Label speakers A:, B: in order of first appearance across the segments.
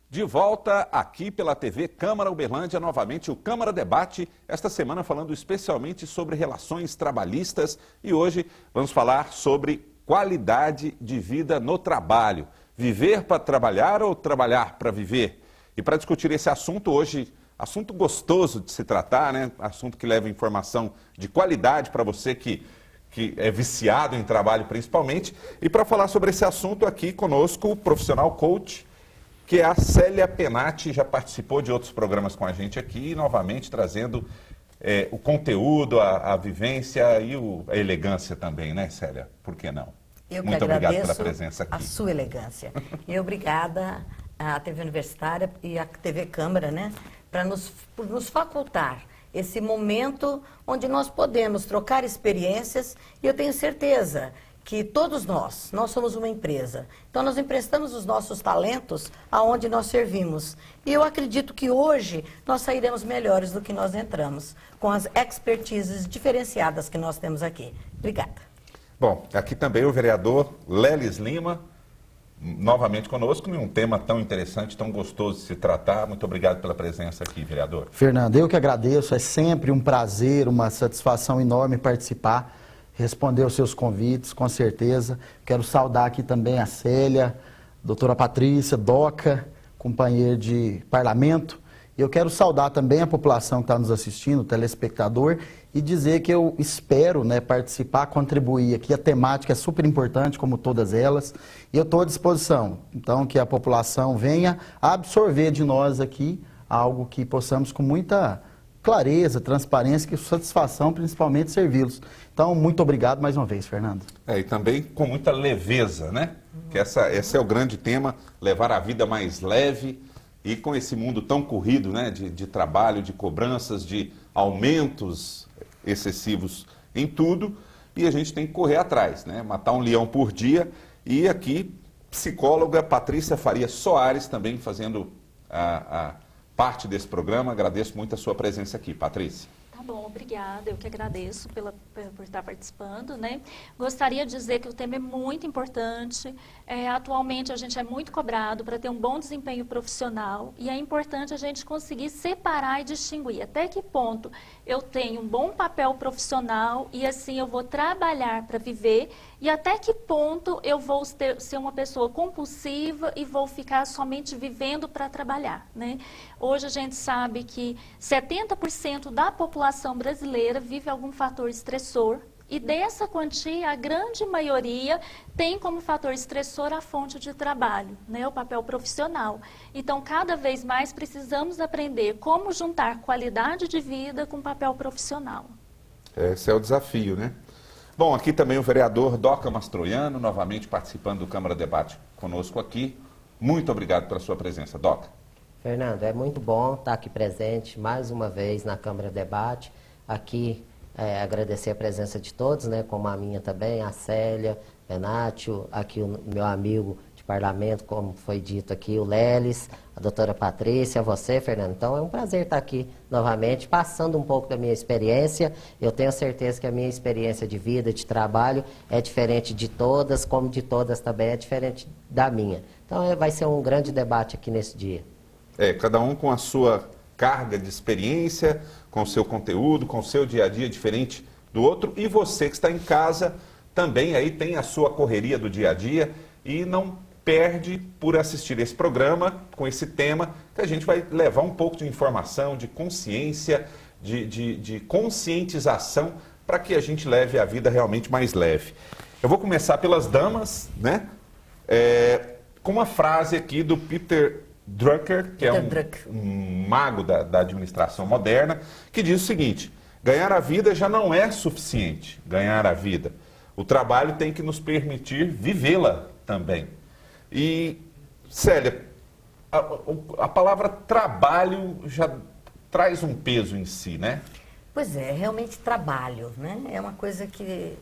A: De volta aqui pela TV Câmara Uberlândia, novamente o Câmara Debate, esta semana falando especialmente sobre relações trabalhistas e hoje vamos falar sobre qualidade de vida no trabalho. Viver para trabalhar ou trabalhar para viver? E para discutir esse assunto hoje, assunto gostoso de se tratar, né? Assunto que leva informação de qualidade para você que é viciado em trabalho principalmente. E para falar sobre esse assunto aqui conosco, o profissional coach, que é a Célia Penati, já participou de outros programas com a gente aqui, novamente trazendo o conteúdo, a vivência e a elegância também, né, Célia? Por que não?
B: Muito obrigado pela
A: presença aqui.
B: A sua elegância. E obrigada à TV Universitária e à TV Câmara, né, por nos facultar esse momento onde nós podemos trocar experiências e eu tenho certeza que todos nós somos uma empresa. Então, nós emprestamos os nossos talentos aonde nós servimos. E eu acredito que hoje nós sairemos melhores do que nós entramos, com as expertises diferenciadas que nós temos aqui. Obrigada.
A: Bom, aqui também o vereador Lelis Lima, novamente conosco, em um tema tão interessante, tão gostoso de se tratar. Muito obrigado pela presença aqui, vereador.
C: Fernando, eu que agradeço. É sempre um prazer, uma satisfação enorme participar, responder aos seus convites, com certeza. Quero saudar aqui também a Célia, a doutora Patrícia, Doca, companheira de parlamento. E eu quero saudar também a população que está nos assistindo, o telespectador, e dizer que eu espero, né, participar, contribuir aqui. A temática é super importante, como todas elas, e eu estou à disposição. Então, que a população venha absorver de nós aqui algo que possamos com muita clareza, transparência e satisfação, principalmente, servi-los. Então, muito obrigado mais uma vez, Fernando.
A: E também com muita leveza, né? Que esse é o grande tema, levar a vida mais leve e com esse mundo tão corrido, né? De trabalho, de cobranças, de aumentos excessivos em tudo. E a gente tem que correr atrás, né? Matar um leão por dia. E aqui, psicóloga Patrícia Faria Soares também fazendo a parte desse programa. Agradeço muito a sua presença aqui, Patrícia.
D: Tá bom, obrigada. Eu que agradeço por estar participando, né? Gostaria de dizer que o tema é muito importante. Atualmente a gente é muito cobrado para ter um bom desempenho profissional e é importante a gente conseguir separar e distinguir até que ponto eu tenho um bom papel profissional e assim eu vou trabalhar para viver e até que ponto eu vou ser uma pessoa compulsiva e vou ficar somente vivendo para trabalhar, né? Hoje a gente sabe que 70% da população brasileira vive algum fator estressor e dessa quantia, a grande maioria tem como fator estressor a fonte de trabalho, né, o papel profissional. Então, cada vez mais precisamos aprender como juntar qualidade de vida com papel profissional.
A: Esse é o desafio, né? Bom, aqui também o vereador Doca Mastroianno, novamente participando do Câmara Debate conosco aqui. Muito obrigado pela sua presença, Doca.
E: Fernando, é muito bom estar aqui presente mais uma vez na Câmara Debate. Aqui, agradecer a presença de todos, né, como a minha também, a Célia, Penatio, aqui o meu amigo de parlamento, como foi dito aqui, o Lelis, a doutora Patrícia, você, Fernando. Então, é um prazer estar aqui novamente, passando um pouco da minha experiência. Eu tenho certeza que a minha experiência de vida, de trabalho, é diferente de todas, como de todas também é diferente da minha. Então, vai ser um grande debate aqui nesse dia.
A: Cada um com a sua carga de experiência, com o seu conteúdo, com o seu dia a dia diferente do outro. E você que está em casa também aí tem a sua correria do dia a dia e não perde por assistir esse programa com esse tema que a gente vai levar um pouco de informação, de consciência, de conscientização para que a gente leve a vida realmente mais leve. Eu vou começar pelas damas, né? Com uma frase aqui do Peter Drucker, que é um mago da administração moderna, que diz o seguinte: ganhar a vida já não é suficiente, ganhar a vida. O trabalho tem que nos permitir vivê-la também. E, Célia, a palavra trabalho já traz um peso em si, né?
B: Pois é, realmente trabalho, né? É uma coisa que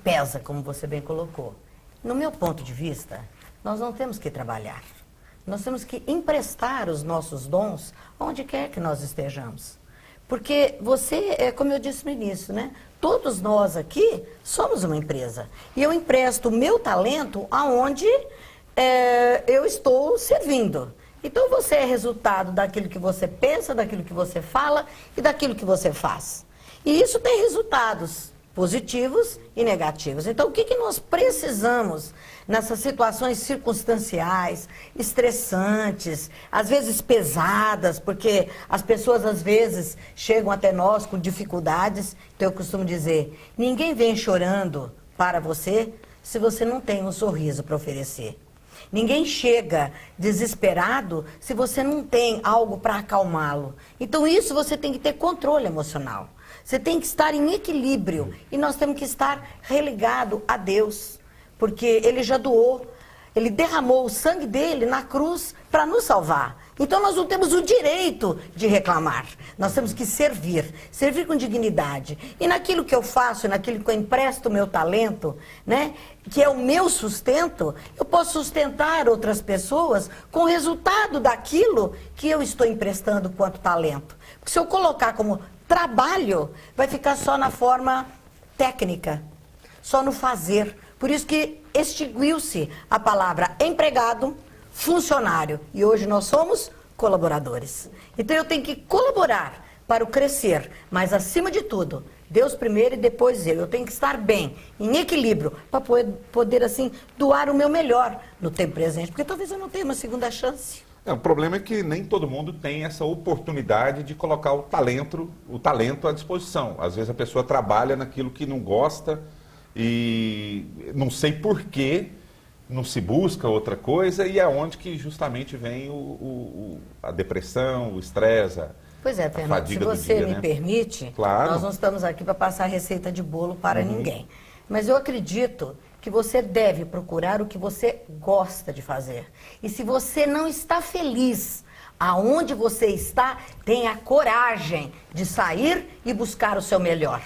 B: pesa, como você bem colocou. No meu ponto de vista, nós não temos que trabalhar. Nós temos que emprestar os nossos dons onde quer que nós estejamos. Porque você, como eu disse no início, né? Todos nós aqui somos uma empresa. E eu empresto o meu talento aonde eu estou servindo. Então você é resultado daquilo que você pensa, daquilo que você fala e daquilo que você faz. E isso tem resultados positivos e negativos. Então, o que nós precisamos nessas situações circunstanciais, estressantes, às vezes pesadas, porque as pessoas às vezes chegam até nós com dificuldades. Então, eu costumo dizer, ninguém vem chorando para você se você não tem um sorriso para oferecer. Ninguém chega desesperado se você não tem algo para acalmá-lo. Então, isso você tem que ter controle emocional. Você tem que estar em equilíbrio e nós temos que estar religado a Deus, porque Ele já doou, Ele derramou o sangue dele na cruz para nos salvar. Então nós não temos o direito de reclamar, nós temos que servir com dignidade. E naquilo que eu faço, naquilo que eu empresto o meu talento, né, que é o meu sustento, eu posso sustentar outras pessoas com o resultado daquilo que eu estou emprestando quanto talento. Porque se eu colocar como trabalho, vai ficar só na forma técnica, só no fazer. Por isso que extinguiu-se a palavra empregado, funcionário. E hoje nós somos colaboradores. Então eu tenho que colaborar para o crescer, mas acima de tudo, Deus primeiro e depois eu. Eu tenho que estar bem, em equilíbrio, para poder assim, doar o meu melhor no tempo presente. Porque talvez eu não tenha uma segunda chance.
A: O problema é que nem todo mundo tem essa oportunidade de colocar o talento à disposição. Às vezes a pessoa trabalha naquilo que não gosta e não sei por que não se busca outra coisa, e é onde que justamente vem a depressão, o estresse,
B: Pois é, Fernando, se você me permite,
A: claro.
B: Nós não estamos aqui para passar receita de bolo para ninguém. Mas eu acredito que você deve procurar o que você gosta de fazer. E se você não está feliz aonde você está, tenha coragem de sair e buscar o seu melhor.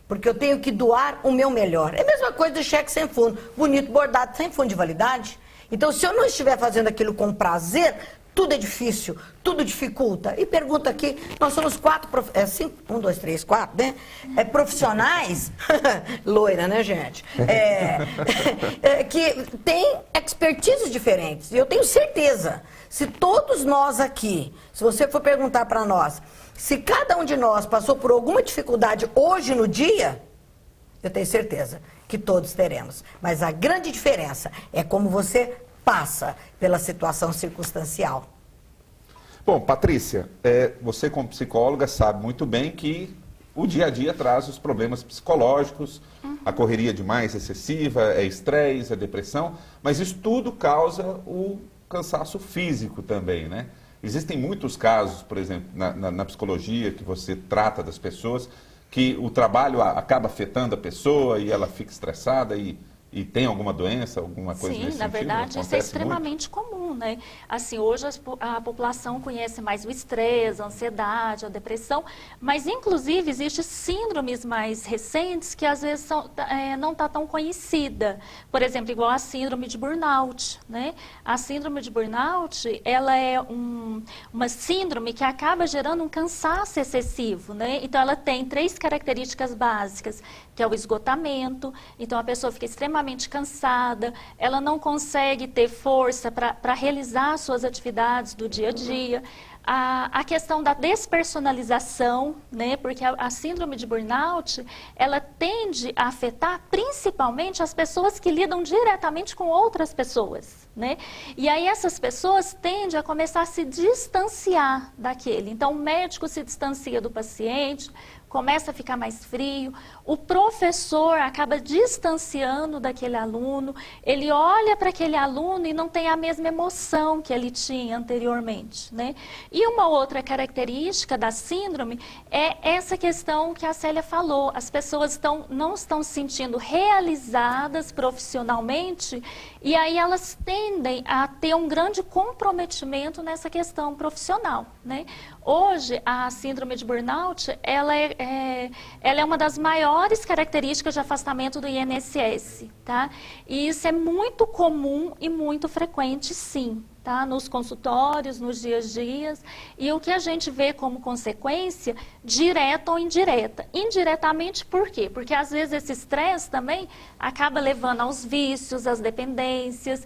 B: Porque eu tenho que doar o meu melhor. É a mesma coisa do cheque sem fundo. Bonito, bordado, sem fundo de validade. Então, se eu não estiver fazendo aquilo com prazer, tudo é difícil, tudo dificulta. E pergunta aqui, nós somos 5, 1, 2, 3, 4, né? Profissionais, loira, né, gente? Que tem expertises diferentes. E eu tenho certeza, se todos nós aqui, se você for perguntar para nós, se cada um de nós passou por alguma dificuldade hoje no dia, eu tenho certeza que todos teremos. Mas a grande diferença é como você passa pela situação circunstancial.
A: Bom, Patrícia, você como psicóloga sabe muito bem que o dia a dia traz os problemas psicológicos, a correria demais excessiva, é estresse, é depressão, mas isso tudo causa o cansaço físico também, né? Existem muitos casos, por exemplo, na psicologia, que você trata das pessoas, que o trabalho acaba afetando a pessoa e ela fica estressada e tem alguma doença, alguma coisa nesse sentido?
D: Sim, na verdade, isso é extremamente comum, né? Assim, hoje a população conhece mais o estresse, a ansiedade, a depressão, mas, inclusive, existem síndromes mais recentes que, às vezes, não está tão conhecida. Por exemplo, igual a síndrome de burnout, né? A síndrome de burnout, ela é uma síndrome que acaba gerando um cansaço excessivo, né? Então, ela tem 3 características básicas, que é o esgotamento. Então, a pessoa fica extremamente cansada, ela não consegue ter força para realizar suas atividades do dia a dia. A questão da despersonalização, né? Porque a síndrome de burnout, ela tende a afetar principalmente as pessoas que lidam diretamente com outras pessoas, né? E aí essas pessoas tendem a começar a se distanciar daquele. Então o médico se distancia do paciente, começa a ficar mais frio, o professor acaba distanciando daquele aluno, ele olha para aquele aluno e não tem a mesma emoção que ele tinha anteriormente, né? E uma outra característica da síndrome é essa questão que a Célia falou, as pessoas não estão se sentindo realizadas profissionalmente e aí elas tendem a ter um grande comprometimento nessa questão profissional, né? Hoje, a síndrome de burnout, ela é uma das maiores características de afastamento do INSS, tá? E isso é muito comum e muito frequente, sim, tá? Nos consultórios, nos dias a dias, e o que a gente vê como consequência, direta ou indireta. Indiretamente, por quê? Porque às vezes esse estresse também acaba levando aos vícios, às dependências,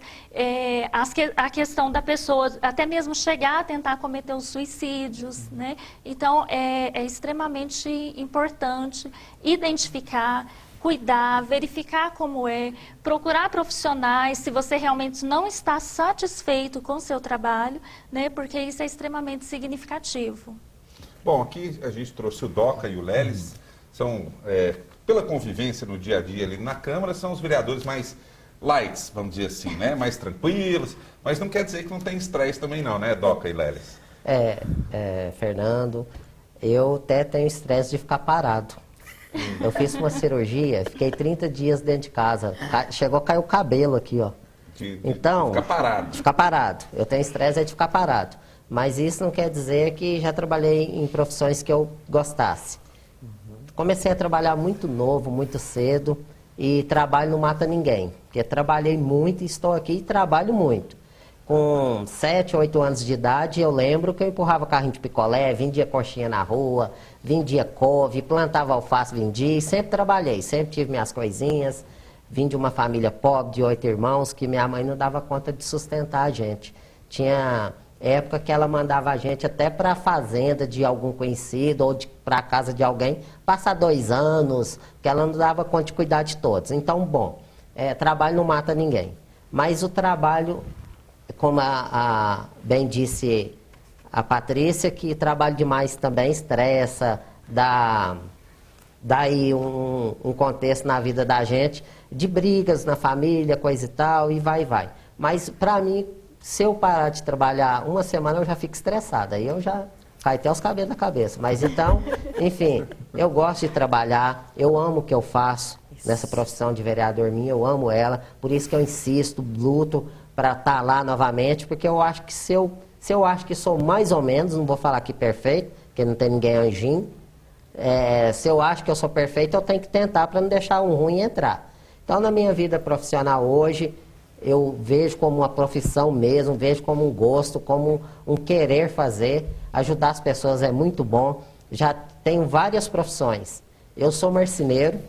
D: a questão da pessoa até mesmo chegar a tentar cometer os suicídios, né? Então, é extremamente importante identificar, cuidar, verificar como é, procurar profissionais se você realmente não está satisfeito com o seu trabalho, né? Porque isso é extremamente significativo.
A: Bom, aqui a gente trouxe o Doca e o Leles, são, pela convivência no dia a dia ali na Câmara, são os vereadores mais lights, vamos dizer assim, né? Mais tranquilos, mas não quer dizer que não tem estresse também não, né, Doca e Leles?
E: Fernando, eu até tenho estresse de ficar parado. Eu fiz uma cirurgia, fiquei 30 dias dentro de casa. Chegou a cair o cabelo aqui, ó. Então,
A: ficar parado.
E: De ficar parado. Eu tenho estresse de ficar parado. Mas isso não quer dizer que já trabalhei em profissões que eu gostasse. Comecei a trabalhar muito novo, muito cedo. E trabalho não mata ninguém. Porque trabalhei muito, estou aqui e trabalho muito. Com 7, 8 anos de idade, eu lembro que eu empurrava carrinho de picolé, vendia coxinha na rua, vendia couve, plantava alface, vendia, e sempre trabalhei, sempre tive minhas coisinhas. Vim de uma família pobre, de 8 irmãos, que minha mãe não dava conta de sustentar a gente. Tinha época que ela mandava a gente até para a fazenda de algum conhecido ou para a casa de alguém, passar 2 anos, que ela não dava conta de cuidar de todos. Então, bom, trabalho não mata ninguém. Mas o trabalho, como bem disse a Patrícia, que trabalho demais também estressa, dá aí um contexto na vida da gente, de brigas na família, coisa e tal, e vai. Mas, para mim, se eu parar de trabalhar uma semana, eu já fico estressada, aí eu já cai até os cabelos da cabeça. Mas, então, enfim, eu gosto de trabalhar, eu amo o que eu faço nessa profissão de vereador minha, eu amo ela, por isso que eu insisto, luto para estar lá novamente, porque eu acho que se eu acho que sou mais ou menos, não vou falar aqui perfeito, porque não tem ninguém anjinho, se eu acho que eu sou perfeito, eu tenho que tentar para não deixar um ruim entrar. Então, na minha vida profissional hoje, eu vejo como uma profissão mesmo, vejo como um gosto, como um querer fazer, ajudar as pessoas é muito bom. Já tenho várias profissões. Eu sou marceneiro,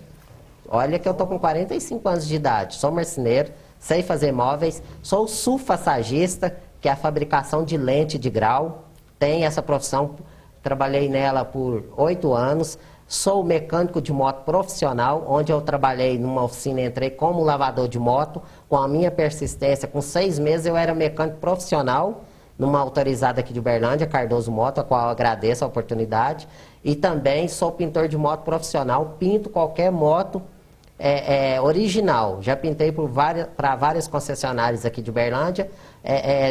E: olha que eu estou com 45 anos de idade, sou marceneiro, sei fazer móveis, sou sulfassagista, que é a fabricação de lente de grau, tenho essa profissão, trabalhei nela por 8 anos, sou mecânico de moto profissional, onde eu trabalhei numa oficina, entrei como lavador de moto, com a minha persistência, com 6 meses eu era mecânico profissional, numa autorizada aqui de Uberlândia, Cardoso Moto, a qual eu agradeço a oportunidade, e também sou pintor de moto profissional, pinto qualquer moto original, já pintei para várias concessionárias aqui de Uberlândia,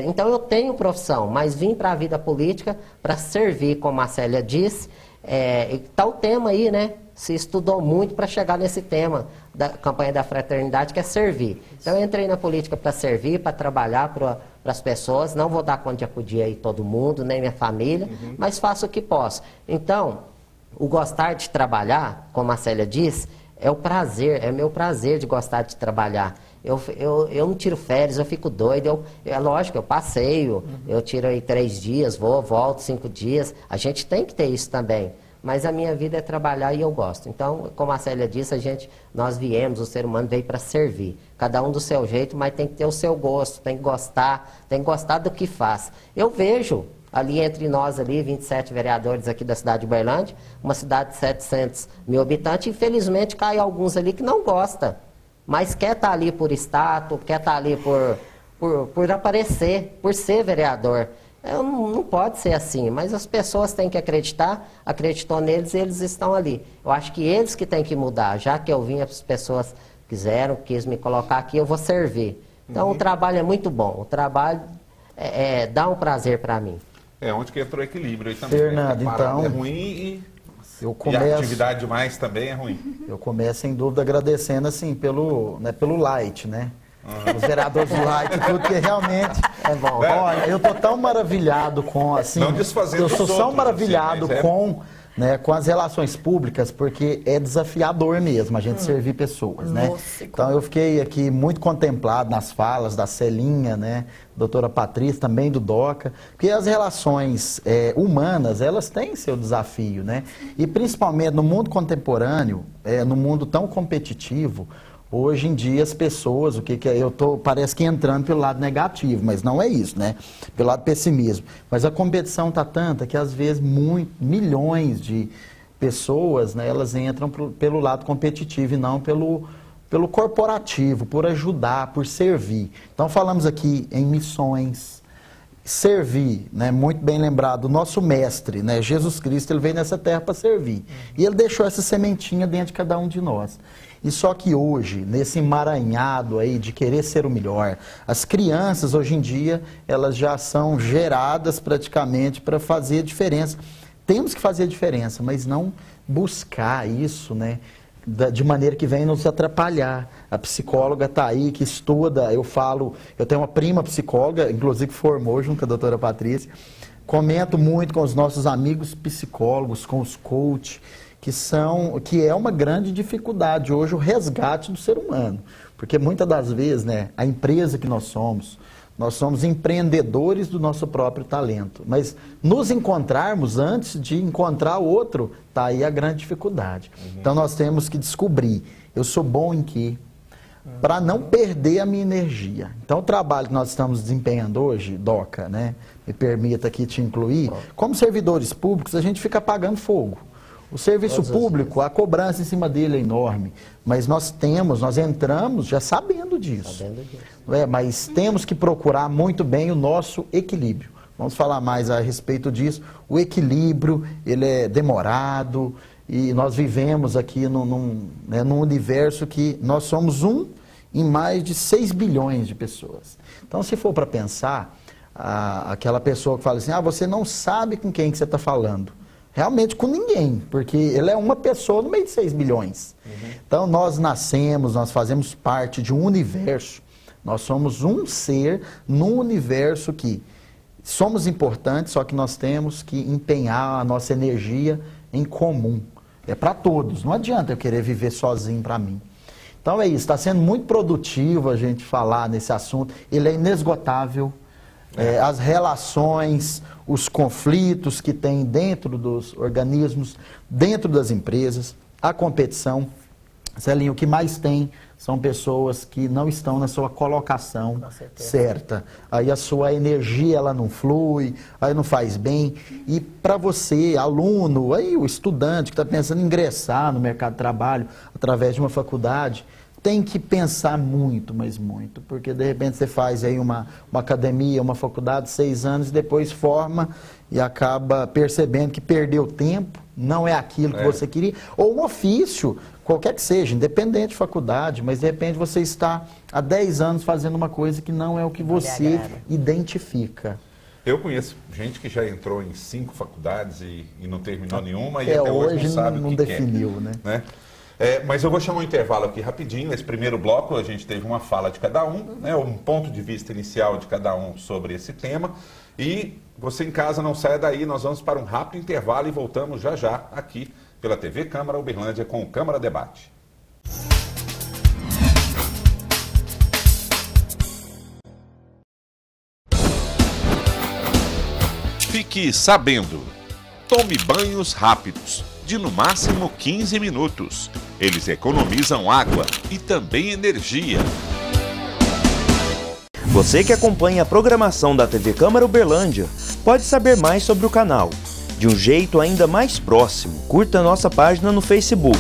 E: então eu tenho profissão, mas vim para a vida política para servir, como a Célia disse, está o tema aí, né? Se estudou muito para chegar nesse tema da campanha da fraternidade, que é servir. Então eu entrei na política para servir, para trabalhar para as pessoas, não vou dar conta de acudir aí todo mundo, nem minha família, mas faço o que posso. Então, o gostar de trabalhar, como a Célia disse, é o prazer, é meu prazer de gostar de trabalhar. Eu não tiro férias, eu fico doido, é lógico, eu passeio, eu tiro aí 3 dias, volto 5 dias, a gente tem que ter isso também. Mas a minha vida é trabalhar e eu gosto. Então, como a Célia disse, nós viemos, o ser humano veio para servir. Cada um do seu jeito, mas tem que ter o seu gosto, tem que gostar do que faz. Eu vejo ali entre nós, 27 vereadores aqui da cidade de Uberlândia, uma cidade de 700 mil habitantes, infelizmente cai alguns ali que não gostam, mas quer estar ali por status, quer estar ali por aparecer, por ser vereador. Não pode ser assim, mas as pessoas têm que acreditar, acreditou neles e eles estão ali. Eu acho que eles que têm que mudar, já que eu vim, as pessoas quis me colocar aqui, eu vou servir. Então o trabalho é muito bom, o trabalho dá um prazer para mim.
A: Onde que entrou o equilíbrio aí também.
C: Fernando,
A: né?
C: então,
A: é ruim e
C: a
A: atividade demais também é ruim.
C: Eu começo, sem dúvida, agradecendo assim, pelo light, né? Os vereadores do light e tudo, que realmente é bom. Olha, eu tô tão maravilhado com, assim...
A: Não desfazendo
C: eu sou tão maravilhado com né, com as relações públicas, porque é desafiador mesmo a gente servir pessoas, né?
B: Nossa,
C: Então eu fiquei aqui muito contemplado nas falas da Celinha, né, doutora Patrícia, também do Doca, porque as relações humanas, elas têm seu desafio, né? E principalmente no mundo contemporâneo, no mundo tão competitivo, hoje em dia as pessoas, eu tô parece que entrando pelo lado negativo, mas não é isso, né? Pelo lado pessimismo. Mas a competição tá tanta que às vezes milhões de pessoas, né, elas entram pelo lado competitivo e não pelo corporativo, por ajudar, por servir. Então falamos aqui em missões, servir, né, muito bem lembrado, o nosso mestre, né, Jesus Cristo, ele veio nessa terra para servir. E ele deixou essa sementinha dentro de cada um de nós. E só que hoje, nesse emaranhado aí de querer ser o melhor, as crianças hoje em dia, elas já são geradas praticamente para fazer a diferença. Temos que fazer a diferença, mas não buscar isso, né, de maneira que venha nos atrapalhar. A psicóloga está aí, que estuda, eu tenho uma prima psicóloga, inclusive que formou junto com a doutora Patrícia, comento muito com os nossos amigos psicólogos, com os coaches, que é uma grande dificuldade hoje o resgate do ser humano. Porque muitas das vezes, né, a empresa que nós somos empreendedores do nosso próprio talento. Mas nos encontrarmos antes de encontrar o outro, está aí a grande dificuldade. Então nós temos que descobrir, eu sou bom em quê? Para não perder a minha energia. Então o trabalho que nós estamos desempenhando hoje, Doca, né, me permita aqui te incluir, como servidores públicos a gente fica apagando fogo. O serviço público, a cobrança em cima dele é enorme, mas nós entramos já sabendo disso. Mas temos que procurar muito bem o nosso equilíbrio. Vamos falar mais a respeito disso. O equilíbrio, ele é demorado e nós vivemos aqui num universo que nós somos em mais de 6 bilhões de pessoas. Então, se for para pensar, aquela pessoa que fala assim, você não sabe com quem que você está falando. Realmente com ninguém, porque ele é uma pessoa no meio de 6 bilhões. Então nós nascemos, nós fazemos parte de um universo, nós somos um ser num universo que somos importantes, só que nós temos que empenhar a nossa energia em comum. É para todos, não adianta eu querer viver sozinho para mim. Então é isso, está sendo muito produtivo a gente falar nesse assunto, ele é inesgotável. As relações, os conflitos que tem dentro dos organismos, dentro das empresas, a competição. Celinho, o que mais tem são pessoas que não estão na sua colocação certa. Aí a sua energia ela não flui, aí não faz bem. E para você, aluno, aí o estudante que está pensando em ingressar no mercado de trabalho através de uma faculdade, tem que pensar muito, mas muito, porque de repente você faz aí uma academia, uma faculdade, 6 anos, e depois forma e acaba percebendo que perdeu tempo, não é aquilo que você queria, ou um ofício, qualquer que seja, independente de faculdade, mas de repente você está há 10 anos fazendo uma coisa que não é o que você identifica.
A: Eu conheço gente que já entrou em 5 faculdades e não terminou nenhuma e até hoje não sabe o que
C: definiu,
A: quer, né? Mas eu vou chamar um intervalo aqui rapidinho. Nesse primeiro bloco a gente teve uma fala de cada um, né, um ponto de vista inicial de cada um sobre esse tema. E você em casa não saia daí, nós vamos para um rápido intervalo e voltamos já já aqui pela TV Câmara Uberlândia com o Câmara Debate. Fique sabendo, tome banhos rápidos, de no máximo 15 minutos. Eles economizam água e também energia.
F: Você que acompanha a programação da TV Câmara Uberlândia pode saber mais sobre o canal. De um jeito ainda mais próximo, curta nossa página no Facebook.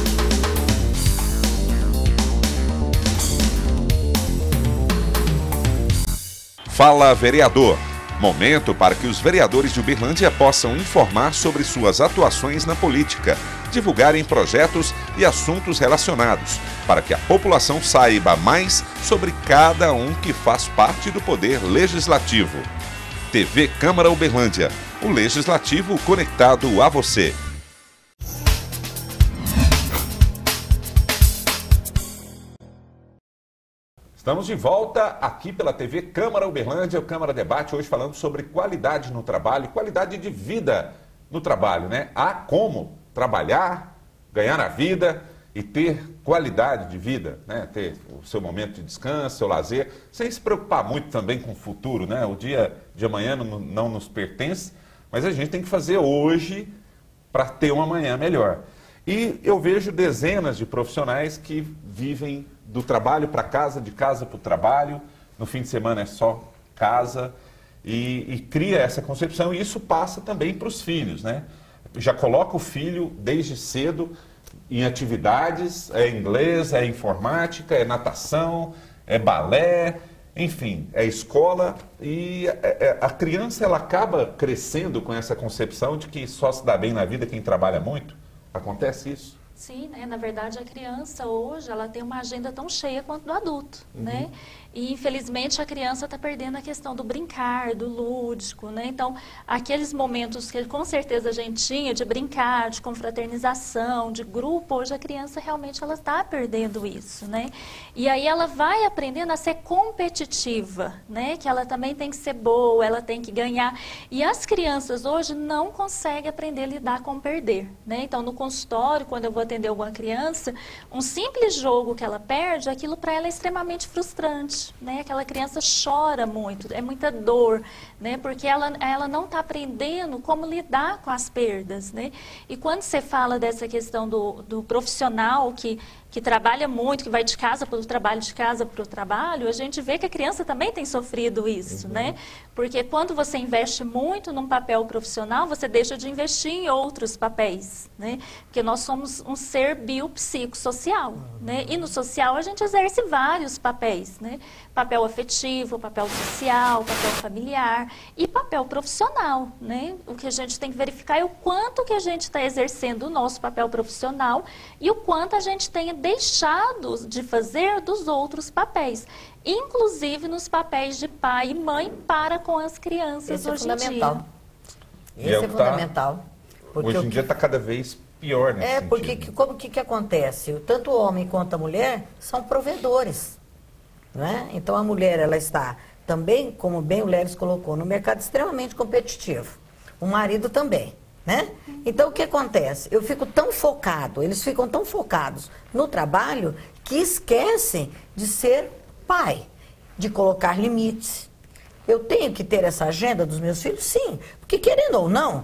A: Fala Vereador. Momento para que os vereadores de Uberlândia possam informar sobre suas atuações na política, divulgarem projetos e assuntos relacionados, para que a população saiba mais sobre cada um que faz parte do Poder Legislativo. TV Câmara Uberlândia, o Legislativo conectado a você. Estamos de volta aqui pela TV Câmara Uberlândia, o Câmara Debate, hoje falando sobre qualidade no trabalho, qualidade de vida no trabalho, né? Há como trabalhar, ganhar a vida e ter qualidade de vida, né? Ter o seu momento de descanso, seu lazer, sem se preocupar muito também com o futuro, né? O dia de amanhã não nos pertence, mas a gente tem que fazer hoje para ter um amanhã melhor. E eu vejo dezenas de profissionais que vivem do trabalho para casa, de casa para o trabalho, no fim de semana é só casa, e cria essa concepção, e isso passa também para os filhos, né? Já coloca o filho desde cedo em atividades, é inglês, é informática, é natação, é balé, enfim, é escola, e a criança ela acaba crescendo com essa concepção de que só se dá bem na vida quem trabalha muito. Acontece isso?
D: Sim, né? Na verdade a criança hoje ela tem uma agenda tão cheia quanto do adulto, né? E infelizmente a criança está perdendo a questão do brincar, do lúdico, né? Então aqueles momentos que com certeza a gente tinha de brincar, de confraternização, de grupo, hoje a criança realmente ela está perdendo isso, né? E aí ela vai aprendendo a ser competitiva, né? Que ela também tem que ser boa, ela tem que ganhar. E as crianças hoje não conseguem aprender a lidar com perder, né? Então no consultório, quando eu vou atender alguma criança, um simples jogo que ela perde, aquilo para ela é extremamente frustrante, né? Aquela criança chora muito, é muita dor, né? Porque ela não está aprendendo como lidar com as perdas, né? E quando você fala dessa questão do profissional que trabalha muito, que vai de casa para o trabalho, de casa para o trabalho, a gente vê que a criança também tem sofrido isso, né? Porque quando você investe muito num papel profissional, você deixa de investir em outros papéis, né? Porque nós somos um ser biopsicossocial, né? E no social a gente exerce vários papéis, né? Papel afetivo, papel social, papel familiar e papel profissional, né? O que a gente tem que verificar é o quanto que a gente está exercendo o nosso papel profissional e o quanto a gente tem deixado de fazer dos outros papéis, inclusive nos papéis de pai e mãe para com as crianças hoje em dia.
B: Esse é fundamental.
A: Hoje em dia está cada vez pior nesse sentido.
B: Porque que acontece? Tanto o homem quanto a mulher são provedores, né? Então a mulher ela está também, como bem o Leves colocou, no mercado extremamente competitivo. O marido também. Né? Então, o que acontece? Eles ficam tão focados no trabalho que esquecem de ser pai, de colocar limites. Eu tenho que ter essa agenda dos meus filhos? Sim, porque querendo ou não,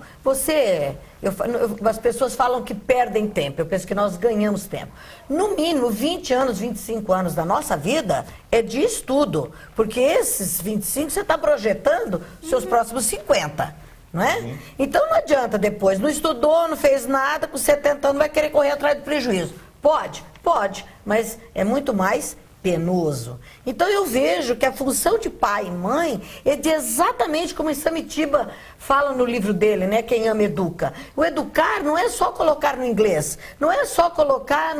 B: as pessoas falam que perdem tempo, eu penso que nós ganhamos tempo. No mínimo 20 anos, 25 anos da nossa vida é de estudo, porque esses 25 você está projetando seus próximos 50. Não é? Então não adianta depois, não estudou, não fez nada, com 70 anos vai querer correr atrás do prejuízo. Pode, mas é muito mais penoso. Então eu vejo que a função de pai e mãe é de exatamente como o Samitiba fala no livro dele, né? Quem ama educa. O educar não é só colocar no inglês, não é só colocar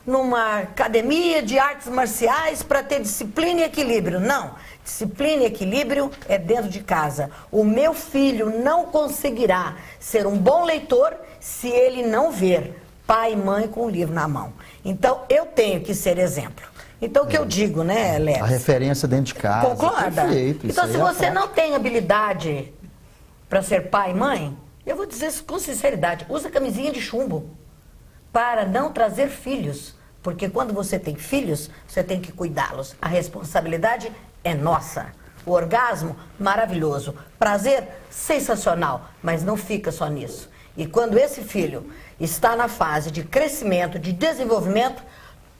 B: numa academia de artes marciais para ter disciplina e equilíbrio, não. Disciplina e equilíbrio é dentro de casa. O meu filho não conseguirá ser um bom leitor se ele não ver pai e mãe com o livro na mão. Então, eu tenho que ser exemplo. Então, o que eu digo, né, Léo?
C: A referência dentro de casa.
B: Concorda?
C: Perfeito,
B: então, se você não tem habilidade para ser pai e mãe, eu vou dizer isso com sinceridade, usa camisinha de chumbo para não trazer filhos. Porque quando você tem filhos, você tem que cuidá-los. A responsabilidade é nossa. O orgasmo, maravilhoso. Prazer, sensacional. Mas não fica só nisso. E quando esse filho está na fase de crescimento, de desenvolvimento,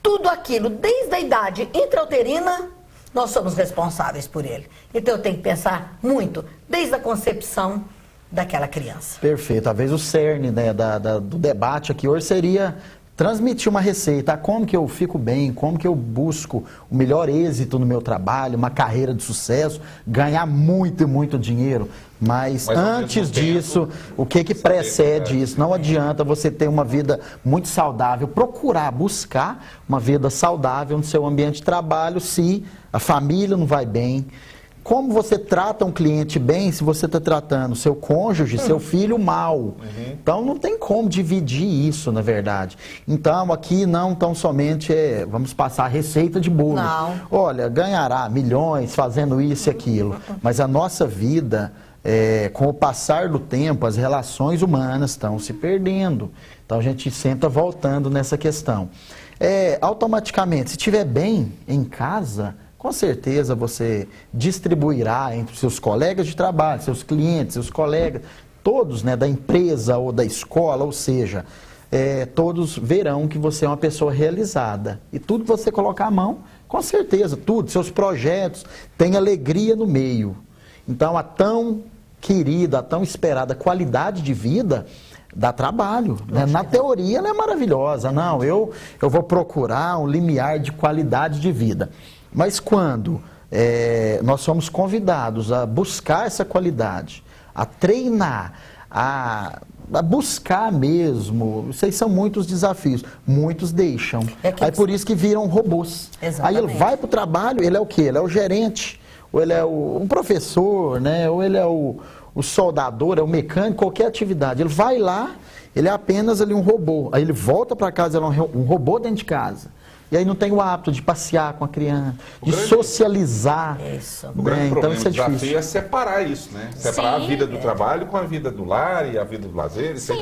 B: tudo aquilo, desde a idade intrauterina, nós somos responsáveis por ele. Então eu tenho que pensar muito, desde a concepção daquela criança.
C: Perfeito. Talvez o cerne, né, do debate aqui hoje seria transmitir uma receita, como que eu fico bem, como que eu busco o melhor êxito no meu trabalho, uma carreira de sucesso, ganhar muito e muito dinheiro. Mas antes disso, o que precede isso? Não adianta você ter uma vida muito saudável, procurar, buscar uma vida saudável no seu ambiente de trabalho se a família não vai bem. Como você trata um cliente bem se você está tratando seu cônjuge, seu filho mal? Então não tem como dividir isso, na verdade. Então aqui não tão somente vamos passar a receita de bolo.
B: Não.
C: Olha, ganhará milhões fazendo isso e aquilo. Mas a nossa vida com o passar do tempo, as relações humanas estão se perdendo. Então a gente senta voltando nessa questão. Automaticamente, se estiver bem em casa, com certeza você distribuirá entre seus colegas de trabalho, seus clientes, seus colegas, todos, né, da empresa ou da escola, ou seja, todos verão que você é uma pessoa realizada. E tudo que você colocar a mão, com certeza, tudo, seus projetos, tem alegria no meio. Então, a tão querida, a tão esperada qualidade de vida dá trabalho, né? Na teoria ela é maravilhosa. Não, eu vou procurar um limiar de qualidade de vida. Mas quando nós somos convidados a buscar essa qualidade, a treinar, a buscar mesmo, vocês são muitos desafios, muitos deixam. Aí por isso que viram robôs. Exatamente. Aí ele vai para o trabalho, ele é o quê? Ele é o gerente, ou ele é um professor, né? Ou ele é o soldador, é o mecânico, qualquer atividade. Ele vai lá, ele é apenas ali um robô. Aí ele volta para casa, ele é um robô dentro de casa. E aí não tem o hábito de passear com a criança, de socializar.
B: Isso.
A: O grande problema,
C: então,
A: o desafio é separar isso, né? Separar a vida do trabalho com a vida do lar e a vida do lazer.
D: Sim,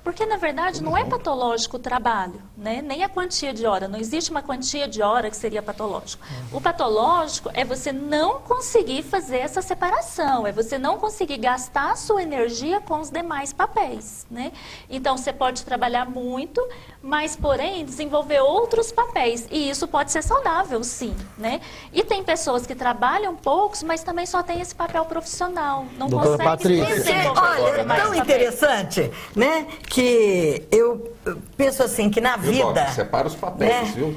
D: porque na verdade não é patológico o trabalho, né? Nem a quantia de hora. Não existe uma quantia de hora que seria patológico. O patológico é você não conseguir fazer essa separação, é você não conseguir gastar a sua energia com os demais papéis, né? Então você pode trabalhar muito, mas porém desenvolver outros papéis. E isso pode ser saudável, sim, né? E tem pessoas que trabalham poucos, mas também só tem esse papel profissional. Não conseguem desenvolver.
B: Olha, é tão interessante, né? Que eu penso assim, que na vida...
A: Separa os papéis, né? Viu?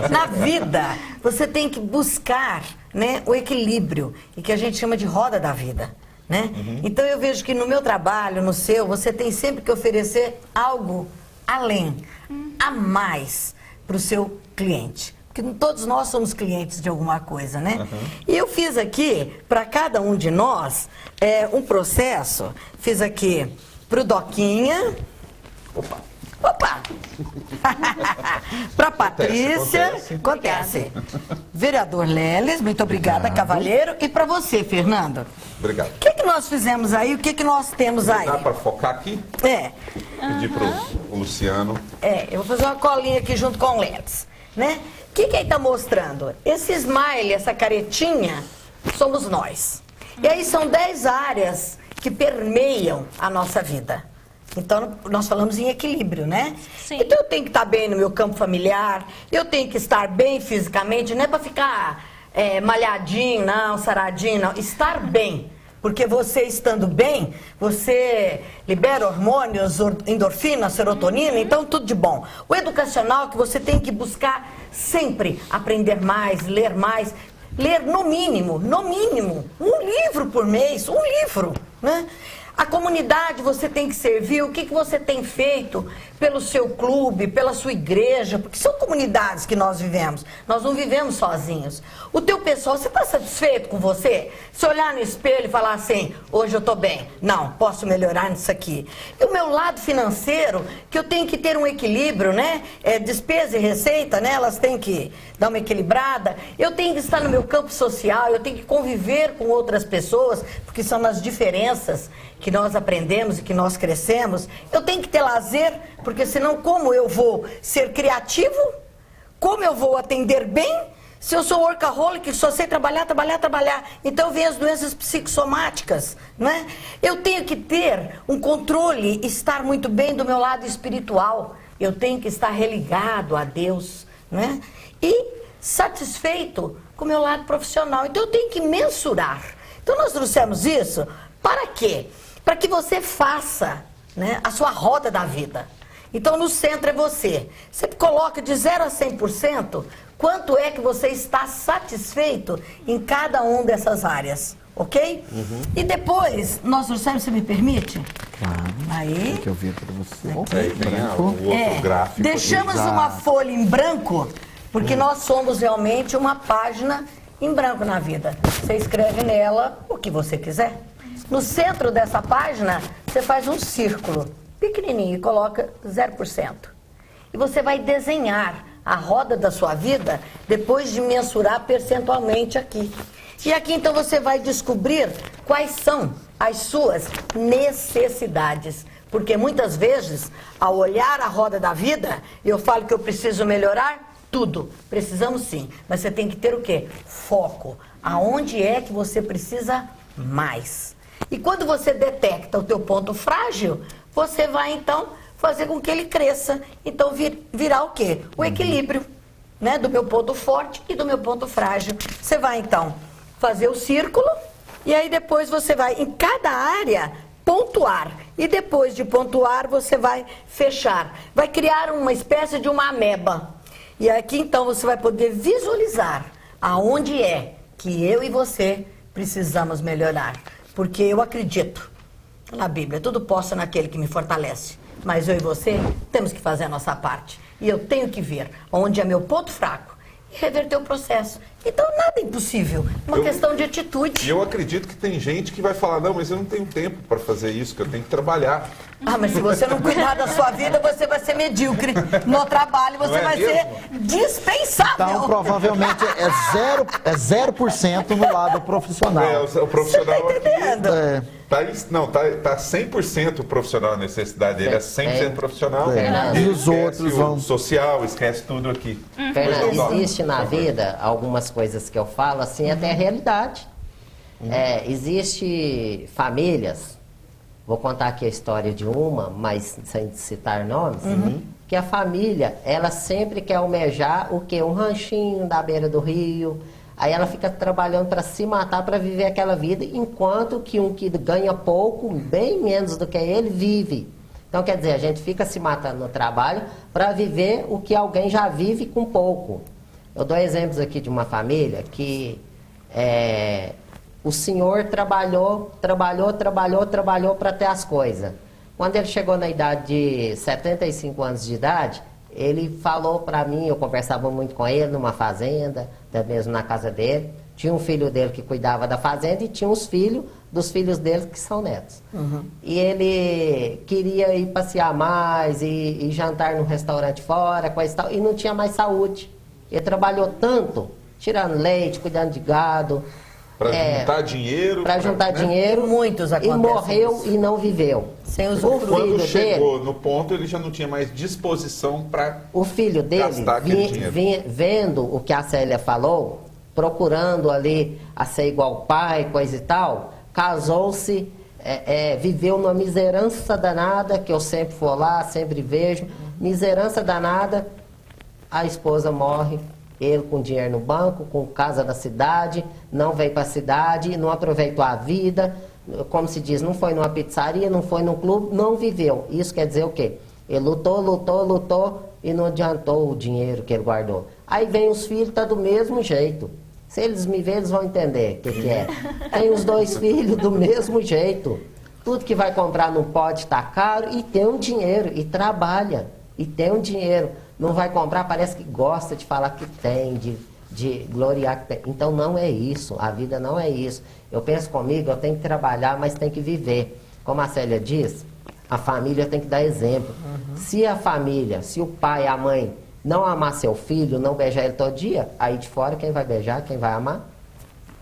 B: Na vida, você tem que buscar, né, o equilíbrio, e que a gente chama de roda da vida, né? Então eu vejo que no meu trabalho, no seu, você tem sempre que oferecer algo além, a mais para o seu cliente. Porque todos nós somos clientes de alguma coisa, né? E eu fiz aqui, para cada um de nós, um processo. Fiz aqui para o Doquinha. Opa! Para Patrícia. Acontece. Vereador Leles, muito obrigada, cavalheiro. E para você, Fernando.
A: Obrigado.
B: O que nós fizemos aí? O que nós temos aí?
A: Dá para focar aqui? Pedir para o Luciano.
B: Eu vou fazer uma colinha aqui junto com o Leles, né? O que ele está mostrando? Esse smile, essa caretinha, somos nós. E aí são 10 áreas que permeiam a nossa vida. Então, nós falamos em equilíbrio, né? Sim. Então, eu tenho que estar bem no meu campo familiar, eu tenho que estar bem fisicamente, não é para ficar malhadinho, não, saradinho, não. Estar bem, porque você estando bem, você libera hormônios, endorfina, serotonina, então tudo de bom. O educacional, que você tem que buscar sempre aprender mais, ler no mínimo, um livro por mês, um livro, né? A comunidade você tem que servir, o que você tem feito pelo seu clube, pela sua igreja, porque são comunidades que nós vivemos, nós não vivemos sozinhos. O teu pessoal, você está satisfeito com você? Se olhar no espelho e falar assim, hoje eu estou bem, não, posso melhorar nisso aqui. E o meu lado financeiro, que eu tenho que ter um equilíbrio, né? Despesa e receita, né? Elas têm que dar uma equilibrada. Eu tenho que estar no meu campo social, eu tenho que conviver com outras pessoas, porque são as diferenças que nós aprendemos e que nós crescemos. Eu tenho que ter lazer, porque senão como eu vou ser criativo? Como eu vou atender bem? Se eu sou workaholic, só sei trabalhar. Então vem as doenças psicossomáticas, né? Eu tenho que ter um controle, estar muito bem do meu lado espiritual. Eu tenho que estar religado a Deus, né? E satisfeito com o meu lado profissional. Então eu tenho que mensurar. Então nós trouxemos isso para quê? Para que você faça, né, a sua roda da vida. Então, no centro é você. Você coloca de 0 a 100%, quanto é que você está satisfeito em cada uma dessas áreas, ok? E depois, nós trouxemos, você me permite?
C: Claro.
B: Aí.
C: Tem que eu ver para você.
A: Aí tem o outro gráfico.
B: Deixamos uma folha em branco, porque nós somos realmente uma página em branco na vida. Você escreve nela o que você quiser. No centro dessa página, você faz um círculo pequenininho e coloca 0%. E você vai desenhar a roda da sua vida depois de mensurar percentualmente aqui. E aqui, então, você vai descobrir quais são as suas necessidades. Porque muitas vezes, ao olhar a roda da vida, eu falo que eu preciso melhorar tudo. Precisamos sim, mas você tem que ter o quê? Foco. Aonde é que você precisa mais? E quando você detecta o teu ponto frágil, você vai então fazer com que ele cresça. Então virar o quê? O equilíbrio, né? Do meu ponto forte e do meu ponto frágil. Você vai então fazer o círculo e aí depois você vai em cada área pontuar. E depois de pontuar você vai fechar. Vai criar uma espécie de uma ameba. E aqui então você vai poder visualizar aonde é que eu e você precisamos melhorar. Porque eu acredito na Bíblia, tudo posso naquele que me fortalece. Mas eu e você temos que fazer a nossa parte. E eu tenho que ver onde é meu ponto fraco e reverter o processo. Então nada é impossível, uma questão de atitude.
A: E eu acredito que tem gente que vai falar, não, mas eu não tenho tempo para fazer isso, que eu tenho que trabalhar.
B: Ah, mas se você não cuidar da sua vida, você vai ser medíocre. No trabalho você vai ser dispensável.
C: Então, provavelmente é 0% no lado profissional.
A: O profissional
B: Você tá entendendo?
A: Tá 100% profissional a necessidade dele, é 100% profissional.
C: E os outros vão...
A: O social, esquece tudo aqui.
E: Fernando, existe na vida algumas coisas que eu falo, assim, até a realidade. Existe famílias, vou contar aqui a história de uma, mas sem citar nomes, que a família, ela sempre quer almejar o quê? Um ranchinho da beira do rio. Aí ela fica trabalhando para se matar, para viver aquela vida, enquanto que um que ganha pouco, bem menos do que ele, vive. Então, quer dizer, a gente fica se matando no trabalho para viver o que alguém já vive com pouco. Eu dou exemplos aqui de uma família que o senhor trabalhou para ter as coisas. Quando ele chegou na idade de 75 anos de idade, ele falou para mim, eu conversava muito com ele numa fazenda, até mesmo na casa dele. Tinha um filho dele que cuidava da fazenda e tinha os filhos dos filhos dele que são netos. E ele queria ir passear mais e jantar num restaurante fora, coisa e tal, e não tinha mais saúde. Ele trabalhou tanto, tirando leite, cuidando de gado.
A: Para juntar dinheiro.
E: Para juntar dinheiro.
B: Muitos
E: e morreu
B: isso.
E: E não viveu.
B: Sem os
A: Quando chegou no ponto, ele já não tinha mais disposição para
E: o filho dele, vendo o que a Célia falou, procurando ali a ser igual ao pai, coisa e tal, casou-se, viveu numa miserança danada, que eu sempre vou lá, sempre vejo, miserança danada, a esposa morre, ele com dinheiro no banco, com casa na cidade, não veio para a cidade, não aproveitou a vida, como se diz, não foi numa pizzaria, não foi num clube, não viveu. Isso quer dizer o quê? Ele lutou e não adiantou o dinheiro que ele guardou. Aí vem os filhos, tá do mesmo jeito. Se eles me verem, eles vão entender o que é. Tem os dois filhos do mesmo jeito. Tudo que vai comprar não pode estar caro e tem um dinheiro, e trabalha, e tem um dinheiro. Não vai comprar, parece que gosta de falar que tem, de gloriar que tem. Então não é isso, a vida não é isso. Eu penso comigo, eu tenho que trabalhar, mas tem que viver. Como a Célia diz, a família tem que dar exemplo. Se a família, se o pai, a mãe não amar seu filho, não beijar ele todo dia, aí de fora quem vai beijar, quem vai amar?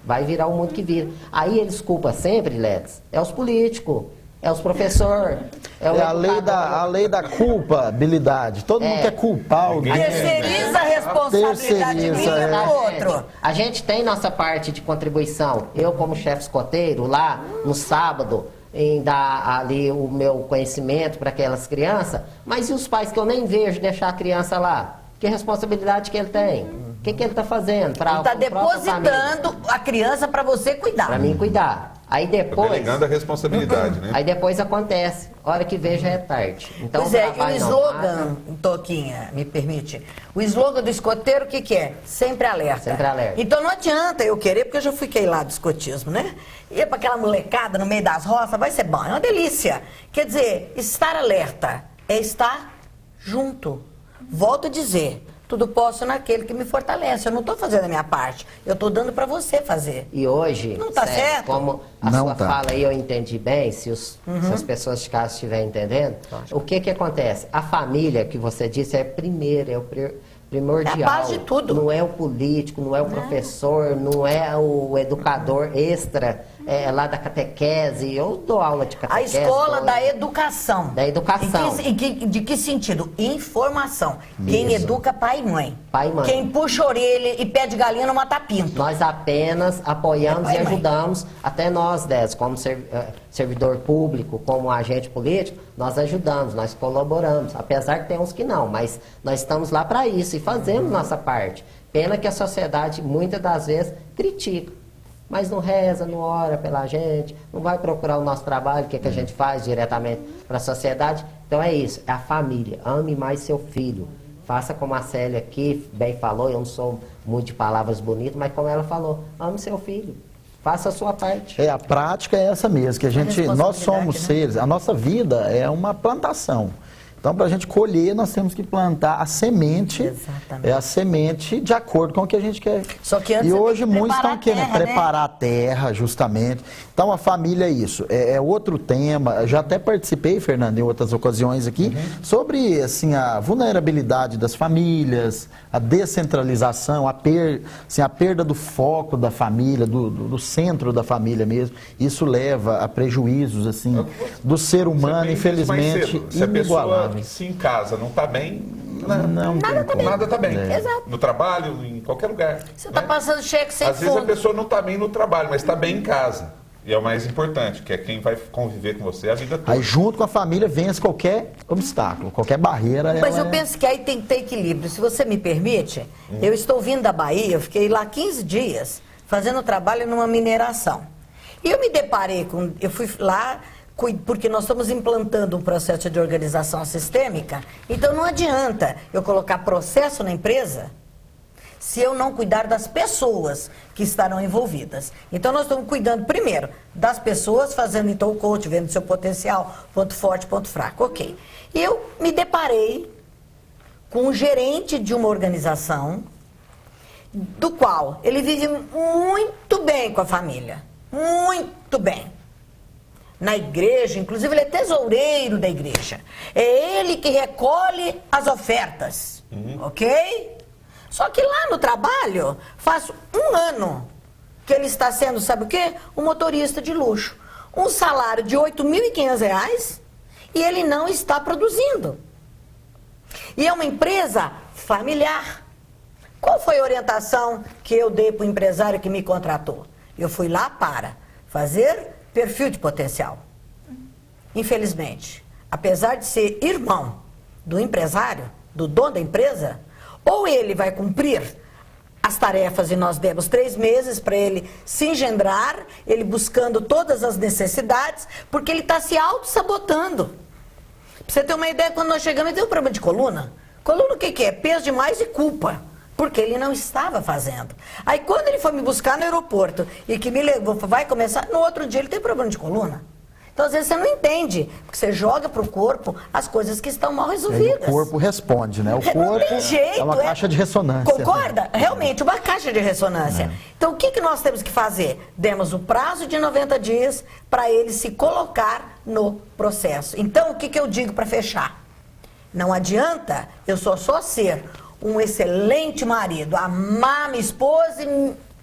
E: Vai virar o mundo que vira. Aí eles culpam sempre, Ledes, é os políticos, é os professores.
C: A lei da culpabilidade. Todo mundo quer culpar alguém.
B: Terceiriza a responsabilidade do outro.
E: A gente tem nossa parte de contribuição. Eu, como chefe escoteiro, lá no sábado, em dar ali o meu conhecimento para aquelas crianças, mas e os pais que eu nem vejo deixar a criança lá? Que responsabilidade que ele tem? O que ele está fazendo?
B: Ele está depositando a criança para você cuidar.
E: Para mim cuidar. Aí depois...
A: Delegando a responsabilidade, né?
E: Aí depois acontece. Hora que veja é tarde. Então,
B: pois é, e o slogan, Toquinha, me permite, o slogan do escoteiro, o que é? Sempre alerta.
E: Sempre alerta.
B: Então não adianta eu querer, porque eu já fiquei lá do escotismo, né? Ir para aquela molecada no meio das roças, vai ser bom, é uma delícia. Quer dizer, estar alerta é estar junto. Volto a dizer, tudo posso naquele que me fortalece. Eu não estou fazendo a minha parte. Eu estou dando para você fazer.
E: E hoje,
B: não está certo?
E: Como a sua fala aí eu entendi bem, se as pessoas de casa estiverem entendendo, o que acontece? A família, que você disse, é primeiro, é o primordial.
B: É a base de tudo.
E: Não é o político, não é o professor, não é o educador extra lá da catequese, eu dou aula de
B: A
E: catequese.
B: escola da educação.
E: Da educação.
B: De que sentido? Informação. Quem educa, pai e mãe.
E: Pai e mãe.
B: Quem puxa a orelha e pede galinha não mata pinto.
E: Nós apenas apoiamos
B: pai
E: e
B: e mãe.
E: ajudamos, até nós, como servidor público, como agente político, nós ajudamos, nós colaboramos, apesar que tem uns que não, mas nós estamos lá para isso e fazemos nossa parte. Pena que a sociedade, muitas das vezes, critica, mas não reza, não ora pela gente, não vai procurar o nosso trabalho, o que a gente faz diretamente para a sociedade. Então é isso, é a família, ame mais seu filho. Faça como a Célia aqui bem falou, eu não sou muito de palavras bonitas, mas como ela falou, ame seu filho. Faça a sua parte.
C: A prática é essa mesmo, que nós somos seres, a nossa vida é uma plantação. Então, para a gente colher, nós temos que plantar a semente.
B: Exatamente.
C: É a semente de acordo com o que a gente quer.
B: Só que antes
C: e hoje muitos estão querendo
B: terra,
C: preparar a terra, justamente. Então, a família é isso. É outro tema. Eu já até participei, Fernando, em outras ocasiões aqui, sobre assim, a vulnerabilidade das famílias, a descentralização, a perda do foco da família, do centro da família mesmo. Isso leva a prejuízos assim, do ser humano, infelizmente, inigualáveis.
A: Se em casa não está bem,
B: Nada
A: está bem.
B: Exato.
A: No trabalho, em qualquer lugar.
B: Você está passando cheque sem
A: Às vezes a
B: fundo.
A: pessoa não está bem no trabalho, mas está bem em casa. E é o mais importante, que é quem vai conviver com você a vida toda.
C: Aí junto com a família vence qualquer obstáculo, qualquer barreira.
B: Mas eu penso que aí tem que ter equilíbrio. Se você me permite, eu estou vindo da Bahia, eu fiquei lá 15 dias fazendo trabalho numa mineração. E eu me deparei com... Eu fui lá... Porque nós estamos implantando um processo de organização sistêmica, então não adianta eu colocar processo na empresa se eu não cuidar das pessoas que estarão envolvidas. Então nós estamos cuidando primeiro das pessoas, fazendo então o coach, vendo seu potencial, ponto forte, ponto fraco, ok. E eu me deparei com um gerente de uma organização do qual ele vive muito bem com a família, muito bem. Na igreja, inclusive ele é tesoureiro da igreja. É ele que recolhe as ofertas, ok? Só que lá no trabalho, faz um ano que ele está sendo, sabe o quê? Um motorista de luxo. Um salário de R$ 8.500 e ele não está produzindo. E é uma empresa familiar. Qual foi a orientação que eu dei para o empresário que me contratou? Eu fui lá para fazer perfil de potencial. Infelizmente, apesar de ser irmão do empresário, do dono da empresa, ou ele vai cumprir as tarefas e nós demos 3 meses para ele se engendrar, ele buscando todas as necessidades, porque ele está se auto-sabotando. Pra você ter uma ideia, quando nós chegamos, ele tem um problema de coluna. Coluna o que é? Peso demais e culpa. Porque ele não estava fazendo. Aí quando ele foi me buscar no aeroporto e que me levou, vai começar, no outro dia ele tem problema de coluna. Então às vezes você não entende, porque você joga para o corpo as coisas que estão mal resolvidas.
C: O corpo responde, né? O corpo
B: não tem jeito,
C: é uma caixa de ressonância.
B: Concorda? Realmente, uma caixa de ressonância. Então o que nós temos que fazer? Demos o prazo de 90 dias para ele se colocar no processo. Então o que eu digo para fechar? Não adianta eu só ser um excelente marido, amar minha esposa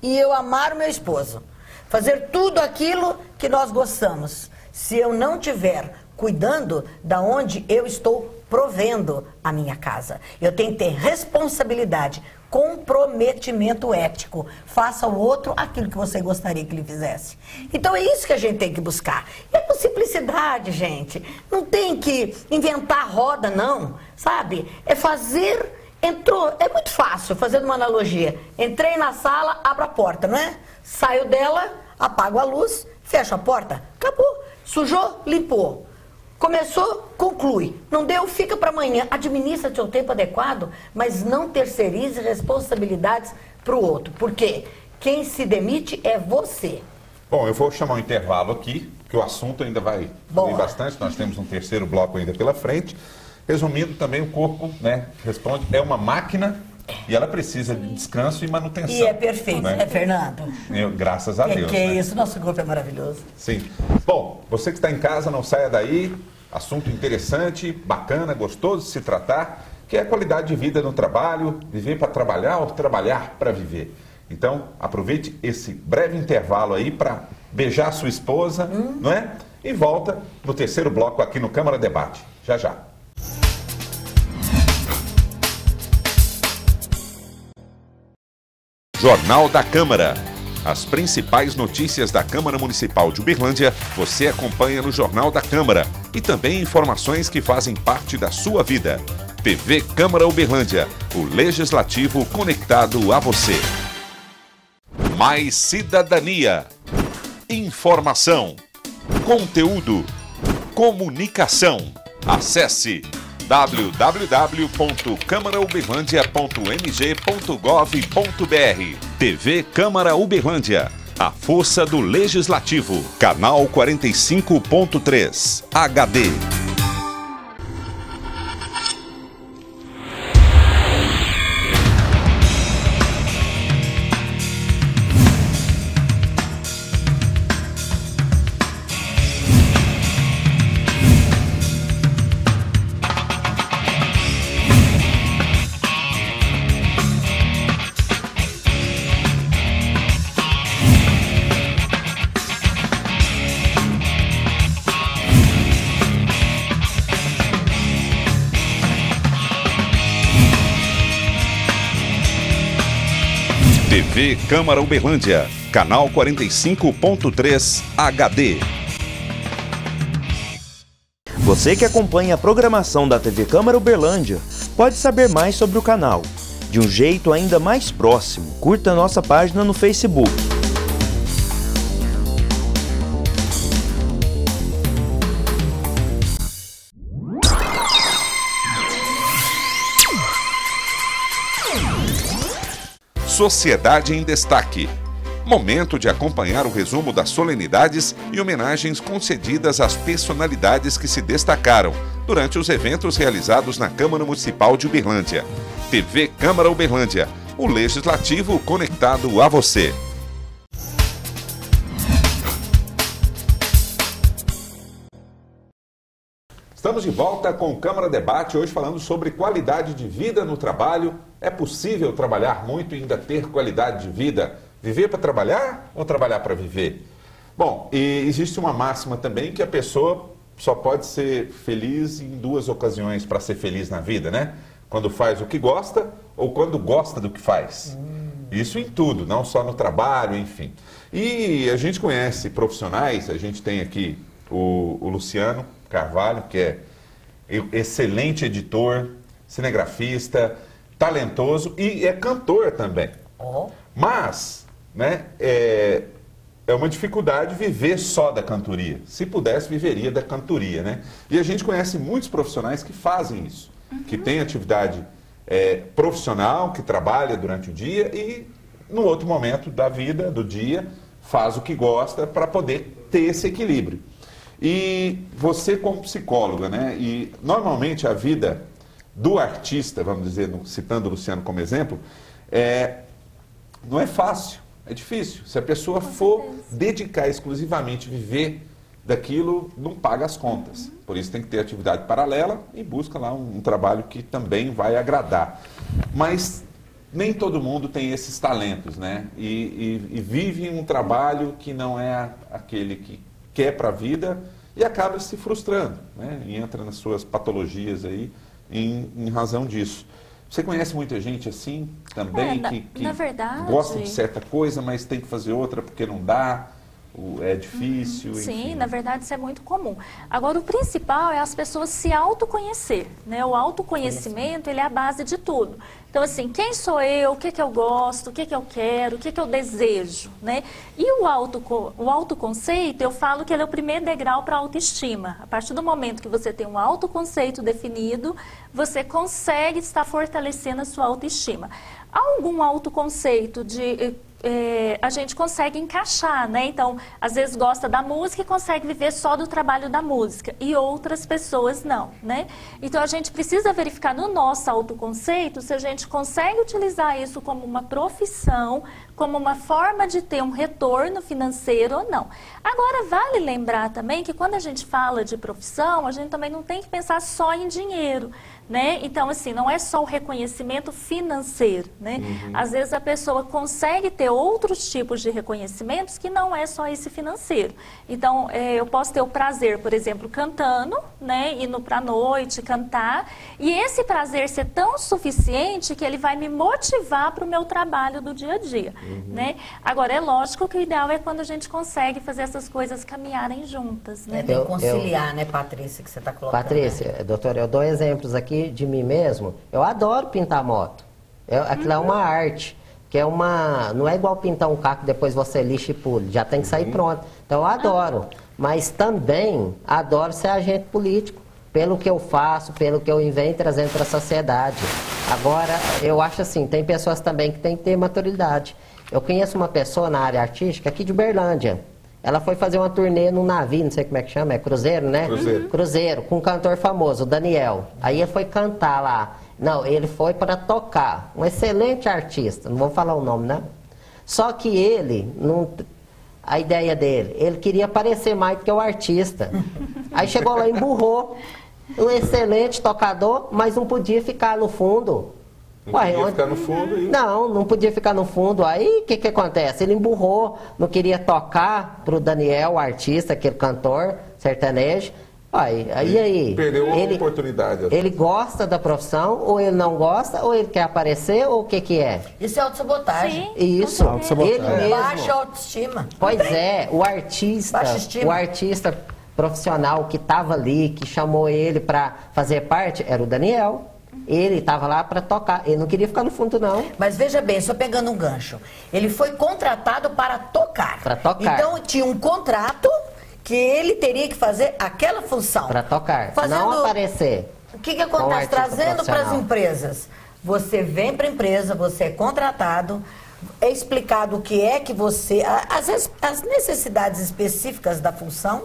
B: e eu amar o meu esposo. Fazer tudo aquilo que nós gostamos. Se eu não tiver cuidando da onde eu estou provendo a minha casa. Eu tenho que ter responsabilidade, comprometimento ético. Faça ao outro aquilo que você gostaria que ele fizesse. Então é isso que a gente tem que buscar. E é com simplicidade, gente. Não tem que inventar roda, não. Sabe? É fazer... Entrou, é muito fácil, fazendo uma analogia. Entrei na sala, abro a porta, não é? Saio dela, apago a luz, fecho a porta, acabou. Sujou, limpou. Começou, conclui. Não deu, fica para amanhã. Administra seu tempo adequado, mas não terceirize responsabilidades para o outro. Por quê? Quem se demite é você.
A: Bom, eu vou chamar um intervalo aqui, que o assunto ainda vai fluir bastante. Nós temos um terceiro bloco ainda pela frente. Resumindo, também o corpo, né, responde, é uma máquina e ela precisa de descanso e manutenção.
B: E é perfeito,
A: né?
B: né, Fernando?
A: Graças a Deus.
B: Que é isso, nosso corpo é maravilhoso.
A: Sim. Bom, você que está em casa, não saia daí. Assunto interessante, bacana, gostoso de se tratar, que é a qualidade de vida no trabalho, viver para trabalhar ou trabalhar para viver. Então, aproveite esse breve intervalo aí para beijar sua esposa, não é? E volta no terceiro bloco aqui no Câmara Debate. Já, já. Jornal da Câmara. As principais notícias da Câmara Municipal de Uberlândia você acompanha no Jornal da Câmara e também informações que fazem parte da sua vida. TV Câmara Uberlândia, o Legislativo conectado a você. Mais cidadania, informação, conteúdo, comunicação. Acesse www.câmarauberlandia.mg.gov.br. TV Câmara Uberlândia, a força do Legislativo. Canal 45.3 HD. TV Câmara Uberlândia, canal 45.3 HD.
F: Você que acompanha a programação da TV Câmara Uberlândia pode saber mais sobre o canal. De um jeito ainda mais próximo, curta nossa página no Facebook.
A: Sociedade em Destaque. Momento de acompanhar o resumo das solenidades e homenagens concedidas às personalidades que se destacaram durante os eventos realizados na Câmara Municipal de Uberlândia. TV Câmara Uberlândia, o Legislativo conectado a você. Estamos de volta com o Câmara Debate, hoje falando sobre qualidade de vida no trabalho. É possível trabalhar muito e ainda ter qualidade de vida? Viver para trabalhar ou trabalhar para viver? Bom, e existe uma máxima também que a pessoa só pode ser feliz em duas ocasiões para ser feliz na vida, né? Quando faz o que gosta ou quando gosta do que faz. Isso em tudo, não só no trabalho, enfim. E a gente conhece profissionais, a gente tem aqui o Luciano Carvalho, que é excelente editor, cinegrafista, talentoso e é cantor também. Mas, né, é uma dificuldade viver só da cantoria. Se pudesse, viveria da cantoria, né? E a gente conhece muitos profissionais que fazem isso, que têm atividade profissional, que trabalha durante o dia e no outro momento da vida, do dia, faz o que gosta para poder ter esse equilíbrio. E você como psicóloga, né? E normalmente a vida do artista, vamos dizer, citando o Luciano como exemplo, não é fácil, é difícil. Se a pessoa for dedicar exclusivamente viver daquilo, não paga as contas. Por isso tem que ter atividade paralela e busca lá um trabalho que também vai agradar. Mas nem todo mundo tem esses talentos, né? E vive um trabalho que não é aquele que quer para a vida e acaba se frustrando, né? E entra nas suas patologias aí em razão disso. Você conhece muita gente assim também, que
D: na verdade,
A: gosta de certa coisa, mas tem que fazer outra porque não dá, é difícil.
D: Sim,
A: enfim.
D: na verdade isso é muito comum. Agora o principal é as pessoas se autoconhecer, né? O autoconhecimento, ele é a base de tudo. Então assim, quem sou eu, o que eu gosto, o que eu quero, o que eu desejo, né? E o autoconceito, eu falo que ele é o primeiro degrau para a autoestima. A partir do momento que você tem um autoconceito definido, você consegue estar fortalecendo a sua autoestima. Algum autoconceito a gente consegue encaixar, né? Então, às vezes gosta da música e consegue viver só do trabalho da música, e outras pessoas não, né? Então, a gente precisa verificar no nosso autoconceito se a gente consegue utilizar isso como uma profissão, como uma forma de ter um retorno financeiro ou não. Agora, vale lembrar também que quando a gente fala de profissão, a gente também não tem que pensar só em dinheiro, né? Então, assim, não é só o reconhecimento financeiro, né? Às vezes a pessoa consegue ter outros tipos de reconhecimentos que não é só esse financeiro. Então, eu posso ter o prazer, por exemplo, cantando, né? Indo pra noite, cantar, e esse prazer ser tão suficiente que ele vai me motivar para o meu trabalho do dia a dia, né? Agora, é lógico que o ideal é quando a gente consegue fazer essas coisas caminharem juntas, né?
B: Tem que conciliar, né, Patrícia, que você está colocando.
E: Patrícia, doutora, eu dou exemplos aqui de mim mesmo. Eu adoro pintar moto. Aquilo é uma arte. Que é não é igual pintar um carro que depois você lixa e pula. Já tem que sair pronto. Então eu adoro. Mas também adoro ser agente político. Pelo que eu faço, pelo que eu venho trazendo para a sociedade. Agora, eu acho assim, tem pessoas também que têm que ter maturidade. Eu conheço uma pessoa na área artística aqui de Uberlândia. Ela foi fazer uma turnê num navio, não sei como é que chama, é cruzeiro, né?
A: Cruzeiro.
E: Cruzeiro, com um cantor famoso, o Daniel. Aí ele foi cantar lá. Não, ele foi para tocar. Um excelente artista, não vou falar o nome, né? Só que ele, a ideia dele, ele queria parecer mais do que o artista. Aí chegou lá e emburrou. Um excelente tocador, mas não podia ficar no fundo.
A: Não podia ficar no fundo e...
E: Não podia ficar no fundo. Aí o que acontece? Ele emburrou, não queria tocar pro Daniel, o artista, aquele cantor sertanejo. Aí
A: perdeu a oportunidade.
E: Ele gosta da profissão, ou ele não gosta, ou ele quer aparecer, ou o que é?
B: Isso é autossabotagem.
D: Sim,
E: Isso, ele mesmo.
B: Baixa autoestima.
E: Pois é, o artista profissional que estava ali, que chamou ele para fazer parte, era o Daniel. Ele estava lá para tocar, ele não queria ficar no fundo, não.
B: Mas veja bem, só pegando um gancho. Ele foi contratado para tocar.
E: Para tocar.
B: Então tinha um contrato que ele teria que fazer aquela função.
E: Para tocar, não aparecer.
B: O que acontece? Trazendo para as empresas. Você vem para a empresa, você é contratado, é explicado o que é que você... Às vezes, as necessidades específicas da função...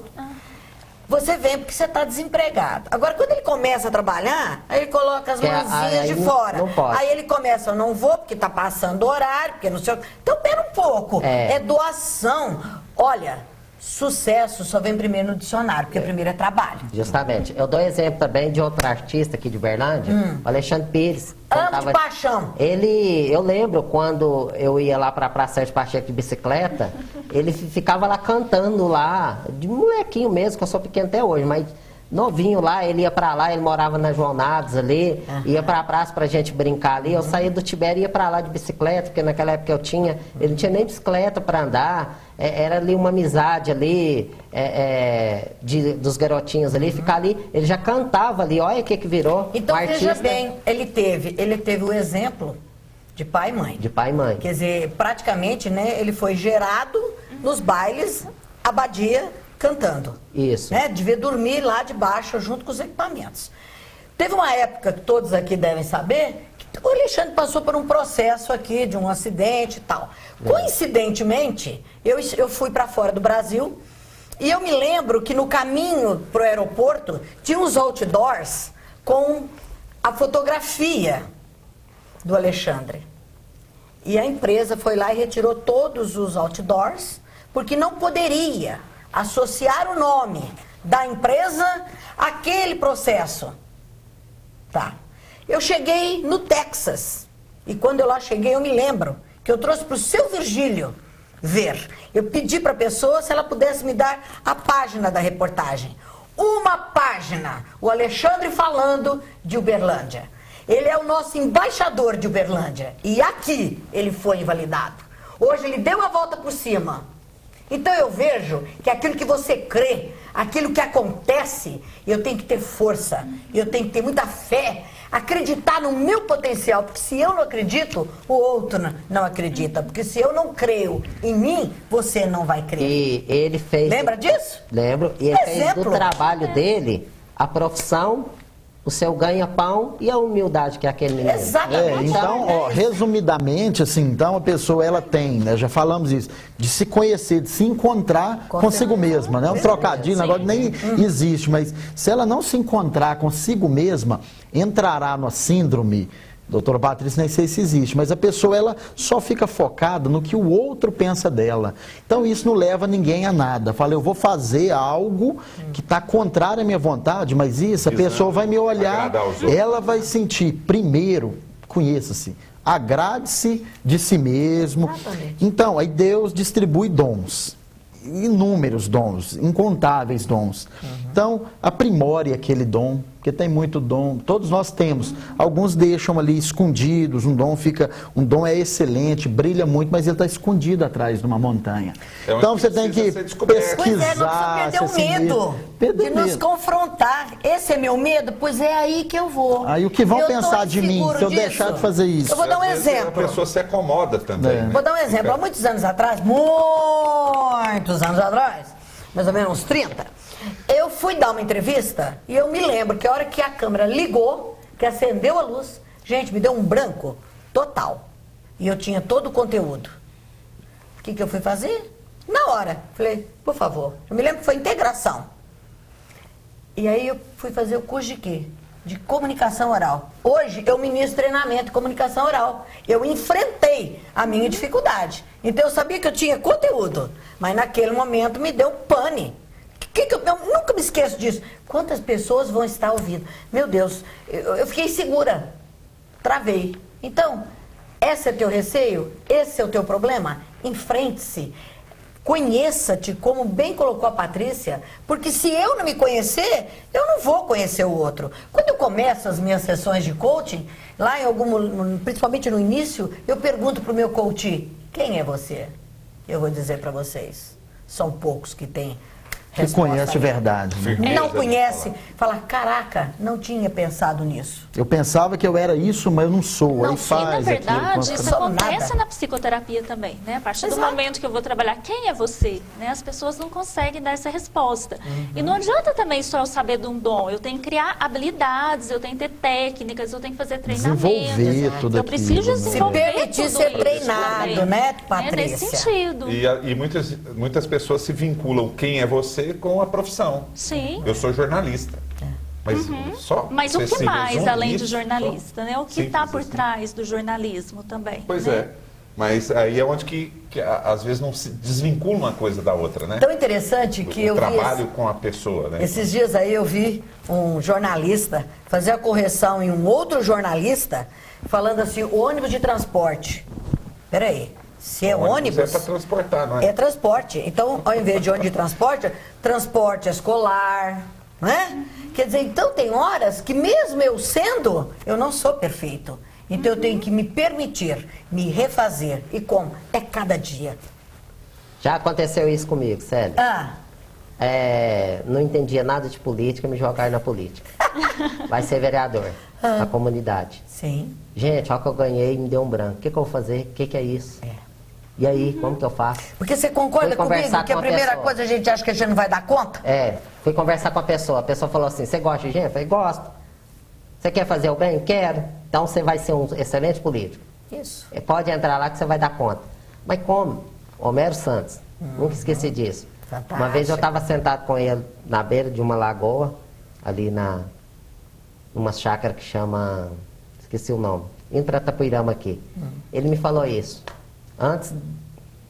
B: Você vem porque você está desempregado. Agora, quando ele começa a trabalhar, aí ele coloca as mãozinhas de fora.
E: Não pode.
B: Aí ele começa, eu não vou porque está passando horário, porque não sei... Então, pera um pouco. É doação. Olha, sucesso só vem primeiro no dicionário, porque primeiro é trabalho.
E: Justamente. Eu dou exemplo também de outro artista aqui de Uberlândia, o Alexandre Pires.
B: Amo de paixão.
E: Eu lembro quando eu ia lá para a Praça Sérgio Pacheco de bicicleta, ele ficava lá cantando lá, de molequinho mesmo, que eu sou pequeno até hoje, mas novinho lá, ele ia para lá, ele morava na João Naves ali, ia para a praça pra gente brincar ali, eu saía do Tibério e ia para lá de bicicleta, porque naquela época ele não tinha nem bicicleta para andar, era ali uma amizade ali, dos garotinhos ali, ficar ali, ele já cantava ali, olha o que virou.
B: Então,
E: um
B: veja
E: artista.
B: bem, ele teve o exemplo de pai e mãe.
E: De pai e mãe.
B: Quer dizer, praticamente, né, ele foi gerado nos bailes, abadia, cantando.
E: Isso.
B: Né? Devia dormir lá debaixo junto com os equipamentos. Teve uma época que todos aqui devem saber que o Alexandre passou por um processo aqui de um acidente e tal. Coincidentemente, eu fui para fora do Brasil e eu me lembro que no caminho para o aeroporto tinha uns outdoors com a fotografia do Alexandre. E a empresa foi lá e retirou todos os outdoors porque não poderia associar o nome da empresa àquele processo. Tá. Eu cheguei no Texas. E quando eu lá cheguei, eu me lembro que eu trouxe para o seu Virgílio ver. Eu pedi para a pessoa se ela pudesse me dar a página da reportagem. Uma página. O Alexandre falando de Uberlândia. Ele é o nosso embaixador de Uberlândia. E aqui ele foi invalidado. Hoje ele deu a volta por cima. Então eu vejo que aquilo que você crê, aquilo que acontece, eu tenho que ter força, eu tenho que ter muita fé, acreditar no meu potencial, porque se eu não acredito, o outro não acredita, porque se eu não creio em mim, você não vai crer.
E: E ele fez...
B: Lembra disso?
E: Lembro, e ele fez do trabalho dele a profissão, o seu ganha-pão e a humildade que é aquele menino.
B: Exatamente.
C: Então, resumidamente, assim, então a pessoa, ela tem, né, já falamos isso, de se conhecer, de se encontrar consigo mesma, né? Um trocadilho, agora nem existe, mas se ela não se encontrar consigo mesma, entrará numa síndrome Doutora Patrícia, nem sei se existe, mas a pessoa ela só fica focada no que o outro pensa dela. Então isso não leva ninguém a nada. Fala, eu vou fazer algo que está contrário à minha vontade, mas isso, a pessoa vai me olhar, ela vai sentir, primeiro, conheça-se, agrade-se de si mesmo. Então, aí Deus distribui dons. Inúmeros dons, incontáveis dons. Então, aprimore aquele dom, porque tem muito dom, todos nós temos. Alguns deixam ali escondidos, um dom é excelente, brilha muito, mas ele está escondido atrás de uma montanha. Então você tem que pesquisar.
B: Pois é, não precisa perder o medo de nos confrontar. Esse é meu medo, pois é aí que eu vou.
C: Aí o que vão pensar de mim se eu deixar de fazer isso?
B: Eu vou dar um exemplo.
A: A pessoa se acomoda também. Né?
B: Vou dar um exemplo. Há muitos anos atrás, mais ou menos uns 30, eu fui dar uma entrevista e eu me lembro que a hora que a câmera ligou, que acendeu a luz, gente, me deu um branco total. E eu tinha todo o conteúdo. O que eu fui fazer? Na hora, falei, por favor, eu me lembro que foi integração. E aí eu fui fazer o curso de quê? De comunicação oral. Hoje eu ministro treinamento de comunicação oral. Eu enfrentei a minha dificuldade. Então eu sabia que eu tinha conteúdo, mas naquele momento me deu pane. Eu nunca me esqueço disso. Quantas pessoas vão estar ouvindo? Meu Deus, eu fiquei segura. Travei. Então, esse é teu receio? Esse é o teu problema? Enfrente-se. Conheça-te, como bem colocou a Patrícia, porque se eu não me conhecer, eu não vou conhecer o outro. Quando eu começo as minhas sessões de coaching, lá principalmente no início, eu pergunto para o meu coach, quem é você? Eu vou dizer para vocês, são poucos que têm
C: que conhece de verdade. Né?
B: Não conhece, fala, caraca, não tinha pensado nisso.
C: Eu pensava que eu era isso, mas eu não sou.
D: Não,
C: aí faz
D: na verdade, isso acontece
B: nada.
D: na psicoterapia também, né? A partir do momento que eu vou trabalhar, quem é você? Né? As pessoas não conseguem dar essa resposta. E não adianta também só eu saber de um dom. Eu tenho que criar habilidades, eu tenho que ter técnicas, eu tenho que fazer treinamentos.
C: Desenvolver tudo
D: eu preciso desenvolver
B: se permitir ser treinado, né, Patrícia?
D: Nesse sentido.
A: E muitas pessoas se vinculam quem é você com a profissão.
D: Sim.
A: Eu sou jornalista. Mas só.
D: Mas o que mais, além de jornalista, né? O que está por
A: assim.
D: trás do jornalismo também?
A: Pois
D: né?
A: é. Mas aí é onde que às vezes não se desvincula uma coisa da outra, né?
B: Tão interessante que eu vi...
A: O trabalho com a pessoa, né?
B: Esses dias aí eu vi um jornalista fazer a correção em um outro jornalista falando assim, ônibus de transporte. Peraí. Se é ônibus...
A: É para transportar, não é?
B: É transporte. Então, ao invés de ônibus de transporte, transporte escolar, não é? Quer dizer, então tem horas que mesmo eu não sou perfeito. Então eu tenho que me permitir, me refazer. E como? É cada dia.
E: Já aconteceu isso comigo, Célia. Não entendia nada de política, me jogaram na política. Vai ser vereador na comunidade.
B: Sim.
E: Gente, olha que eu ganhei, me deu um branco. O que eu vou fazer? O que é isso? E aí, como que eu faço?
B: Porque você concorda comigo que a primeira coisa a gente acha que a gente não vai dar conta?
E: Fui conversar com a pessoa falou assim, você gosta de gente? Eu falei, gosto. Você quer fazer o bem? Quero. Então você vai ser um excelente político.
B: Isso.
E: Pode entrar lá que você vai dar conta. Mas como? Homero Santos. Nunca esqueci disso.
B: Fantástico.
E: Uma vez eu estava sentado com ele na beira de uma lagoa, ali numa chácara que chama... Esqueci o nome. Indo para Tapuirama aqui. Ele me falou isso. Antes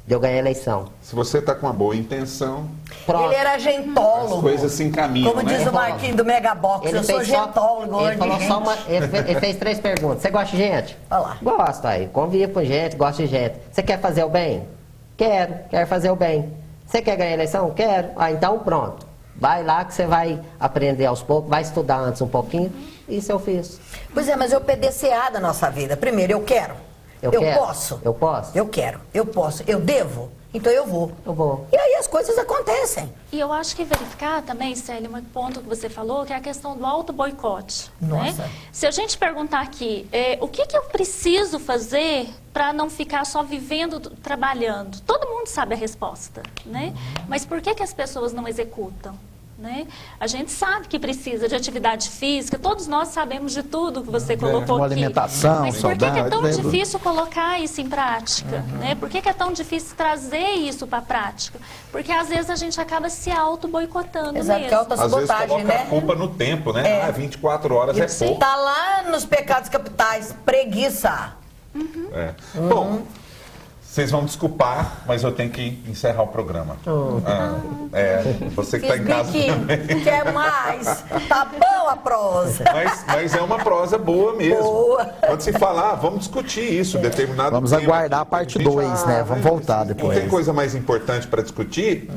E: de eu ganhar a eleição.
A: Se você está com uma boa intenção...
E: Pronto.
B: Ele era gentólogo.
A: As coisas se encaminham,
B: Como
A: né?
B: diz o Marquinhos do Megabox, eu sou gentólogo.
E: Ele fez 3 perguntas. Você gosta de gente?
B: Olha lá.
E: Gosto, aí. Convive com gente, gosto de gente. Você quer fazer o bem? Quero fazer o bem. Você quer ganhar a eleição? Quero. Então pronto. Vai lá que você vai aprender aos poucos, vai estudar antes um pouquinho. Isso eu fiz.
B: Pois é, mas é o PDCA da nossa vida. Primeiro, eu quero. Eu posso.
E: Eu posso.
B: Eu quero. Eu posso. Eu devo. Então eu vou.
E: Eu vou.
B: E aí as coisas acontecem.
D: E eu acho que verificar também, Célia, um ponto que você falou, que é a questão do auto-boicote.
B: Nossa.
D: Né? Se a gente perguntar aqui, o que eu preciso fazer para não ficar só vivendo, trabalhando? Todo mundo sabe a resposta, né? Mas por que as pessoas não executam? né? A gente sabe que precisa de atividade física, todos nós sabemos de tudo que você colocou
C: uma
D: aqui.
C: alimentação
D: Mas por que é tão
C: saudável,
D: difícil colocar isso em prática? Né? Por que é tão difícil trazer isso para a prática? Porque às vezes a gente acaba se auto-boicotando
B: Exato,
D: mesmo.
B: que é autossabotagem,
A: Às vezes coloca
B: né?
A: a culpa no tempo, né? Ah, 24 horas é pouco.
B: Tá lá nos pecados capitais, preguiça.
A: É. Bom, vocês vão desculpar, mas eu tenho que encerrar o programa. Você que está em casa também.
B: Quer mais? Tá bom a prosa.
A: Mas é uma prosa boa mesmo.
B: Boa.
A: Quando se falar, vamos discutir isso, determinado
C: Vamos
A: tema.
C: aguardar a parte 2, né? Vamos voltar depois.
A: Não tem coisa mais importante para discutir?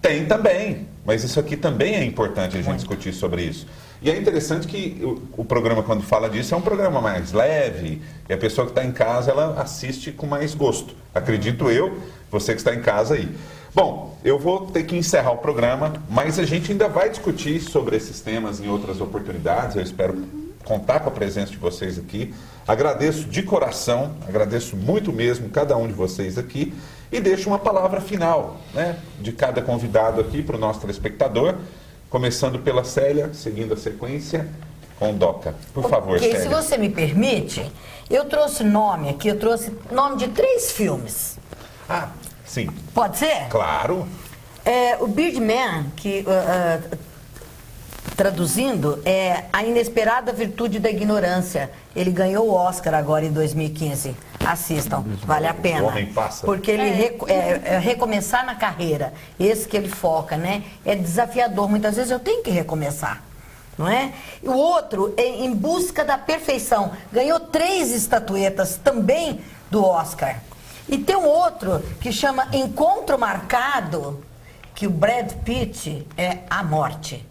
A: Tem também, mas isso aqui também é importante a gente discutir sobre isso. E é interessante que o programa, quando fala disso, é um programa mais leve, e a pessoa que está em casa, ela assiste com mais gosto. Acredito eu, você que está em casa aí. Bom, eu vou ter que encerrar o programa, mas a gente ainda vai discutir sobre esses temas em outras oportunidades. Eu espero contar com a presença de vocês aqui. Agradeço de coração, agradeço muito mesmo cada um de vocês aqui. E deixo uma palavra final, né, de cada convidado aqui para o nosso telespectador. Começando pela Célia, seguindo a sequência com o Doca. Por favor, Célia.
B: Se você me permite, eu trouxe nome aqui, eu trouxe nome de 3 filmes.
A: Ah, sim.
B: Pode ser?
A: Claro.
B: O Birdman, que traduzindo, é A Inesperada Virtude da Ignorância. Ele ganhou o Oscar agora em 2015. Assistam, vale a pena.
A: O Homem Pássaro.
B: Porque ele recomeçar na carreira, esse que ele foca, né? É desafiador. Muitas vezes eu tenho que recomeçar, não é? O outro é Em Busca da Perfeição. Ganhou 3 estatuetas também do Oscar. E tem um outro que chama Encontro Marcado, que o Brad Pitt é a morte.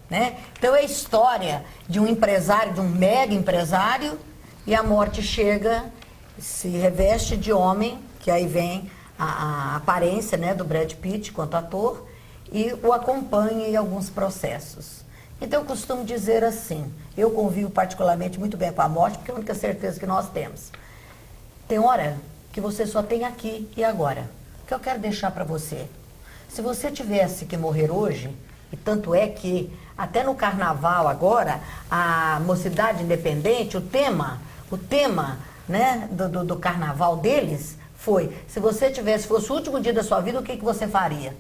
B: Né? Então é a história de um empresário, de um mega empresário, e a morte chega, se reveste de homem, que aí vem a aparência, né, do Brad Pitt quanto ator, e o acompanha em alguns processos. Então eu costumo dizer assim, eu convivo particularmente muito bem com a morte, porque é a única certeza que nós temos. Tem hora que você só tem aqui e agora. O que eu quero deixar para você? Se você tivesse que morrer hoje, e tanto é que até no carnaval agora, a Mocidade Independente, o tema, né, do carnaval deles foi, se você fosse o último dia da sua vida, o que você faria?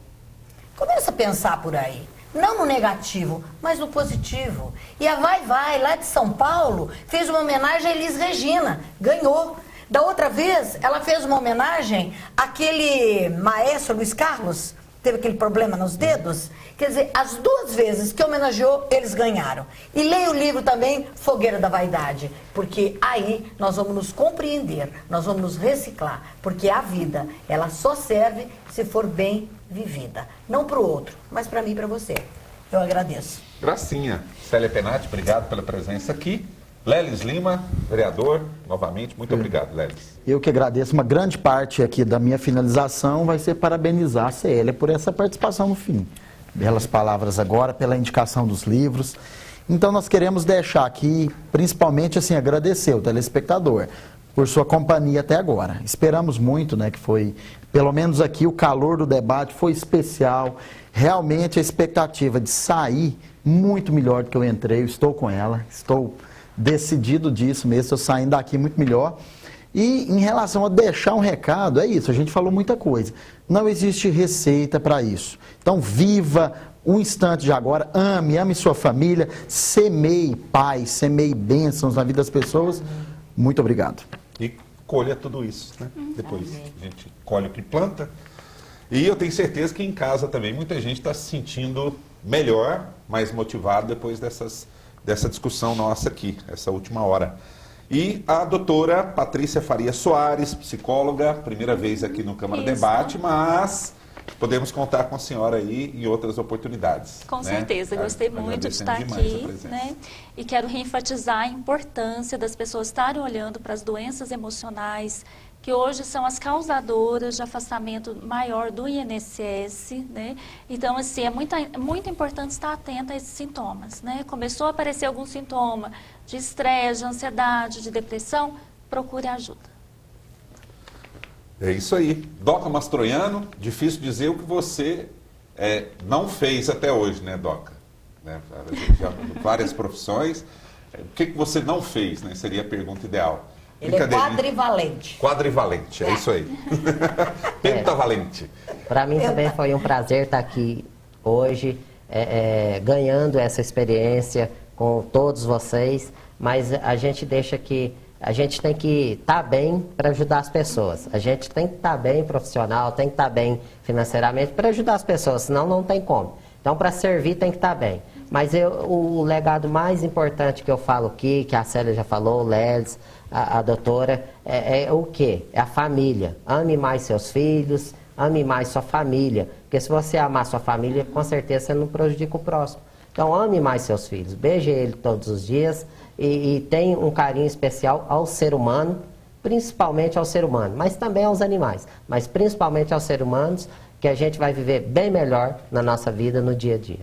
B: Começa a pensar por aí. Não no negativo, mas no positivo. E a Vai, lá de São Paulo, fez uma homenagem a Elis Regina, ganhou. Da outra vez, ela fez uma homenagem àquele maestro Luiz Carlos, teve aquele problema nos dedos. Quer dizer, as 2 vezes que homenageou, eles ganharam. E leia o livro também, Fogueira da Vaidade, porque aí nós vamos nos compreender, nós vamos nos reciclar, porque a vida, ela só serve se for bem vivida. Não para o outro, mas para mim e para você. Eu agradeço.
A: Gracinha. Célia Penati, obrigado pela presença aqui. Lelis Lima, vereador, novamente, muito obrigado, Lelis.
C: Eu que agradeço. Uma grande parte aqui da minha finalização vai ser parabenizar a Célia por essa participação no fim. Belas palavras agora, pela indicação dos livros. Então nós queremos deixar aqui, principalmente assim, agradecer o telespectador por sua companhia até agora. Esperamos muito, né, que foi, pelo menos aqui, o calor do debate foi especial. Realmente a expectativa de sair muito melhor do que eu entrei, eu estou com ela, estou decidido disso mesmo, estou saindo daqui muito melhor. E em relação a deixar um recado, é isso, a gente falou muita coisa. Não existe receita para isso. Então viva o instante de agora, ame sua família, semeie paz, semeie bênçãos na vida das pessoas. Muito obrigado.
A: E colha tudo isso, né? Depois a gente colhe o que planta. E eu tenho certeza que em casa também muita gente está se sentindo melhor, mais motivado depois dessa discussão nossa aqui, essa última hora. E a doutora Patrícia Faria Soares, psicóloga, primeira vez aqui no Câmara Debate, mas podemos contar com a senhora aí em outras oportunidades.
D: Com certeza, gostei muito de estar aqui, né? E quero reenfatizar a importância das pessoas estarem olhando para as doenças emocionais, que hoje são as causadoras de afastamento maior do INSS, né? Então, assim, é muito importante estar atento a esses sintomas, né? Começou a aparecer algum sintoma de estresse, de ansiedade, de depressão, procure ajuda. É
A: isso aí. Doca Mastroianno, difícil dizer o que você não fez até hoje, né, Doca? Né? Já, várias profissões. O que você não fez, né? Seria a pergunta ideal.
B: Ele é quadrivalente.
A: Quadrivalente, é isso aí. Pentavalente.
E: Para mim também foi um prazer estar aqui hoje, ganhando essa experiência com todos vocês, mas a gente deixa que a gente tem que estar bem para ajudar as pessoas. A gente tem que estar bem profissional, tem que estar bem financeiramente para ajudar as pessoas, senão não tem como. Então, para servir, tem que estar bem. Mas o legado mais importante que eu falo aqui, que a Célia já falou, o Lelis, a doutora, é o quê? É a família. Ame mais seus filhos, ame mais sua família. Porque se você amar sua família, com certeza você não prejudica o próximo. Então, ame mais seus filhos. Beije ele todos os dias e tenha um carinho especial ao ser humano, principalmente ao ser humano, mas também aos animais. Mas principalmente aos seres humanos, que a gente vai viver bem melhor na nossa vida, no dia a dia.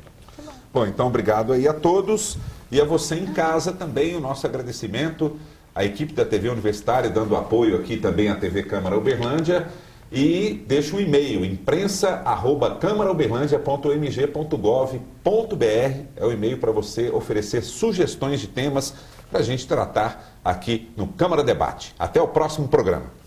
A: Bom, então obrigado aí a todos e a você em casa também o nosso agradecimento, a equipe da TV Universitária dando apoio aqui também à TV Câmara Uberlândia e deixa um e-mail, imprensa@câmarauberlandia.mg.gov.br, é o e-mail para você oferecer sugestões de temas para a gente tratar aqui no Câmara Debate. Até o próximo programa.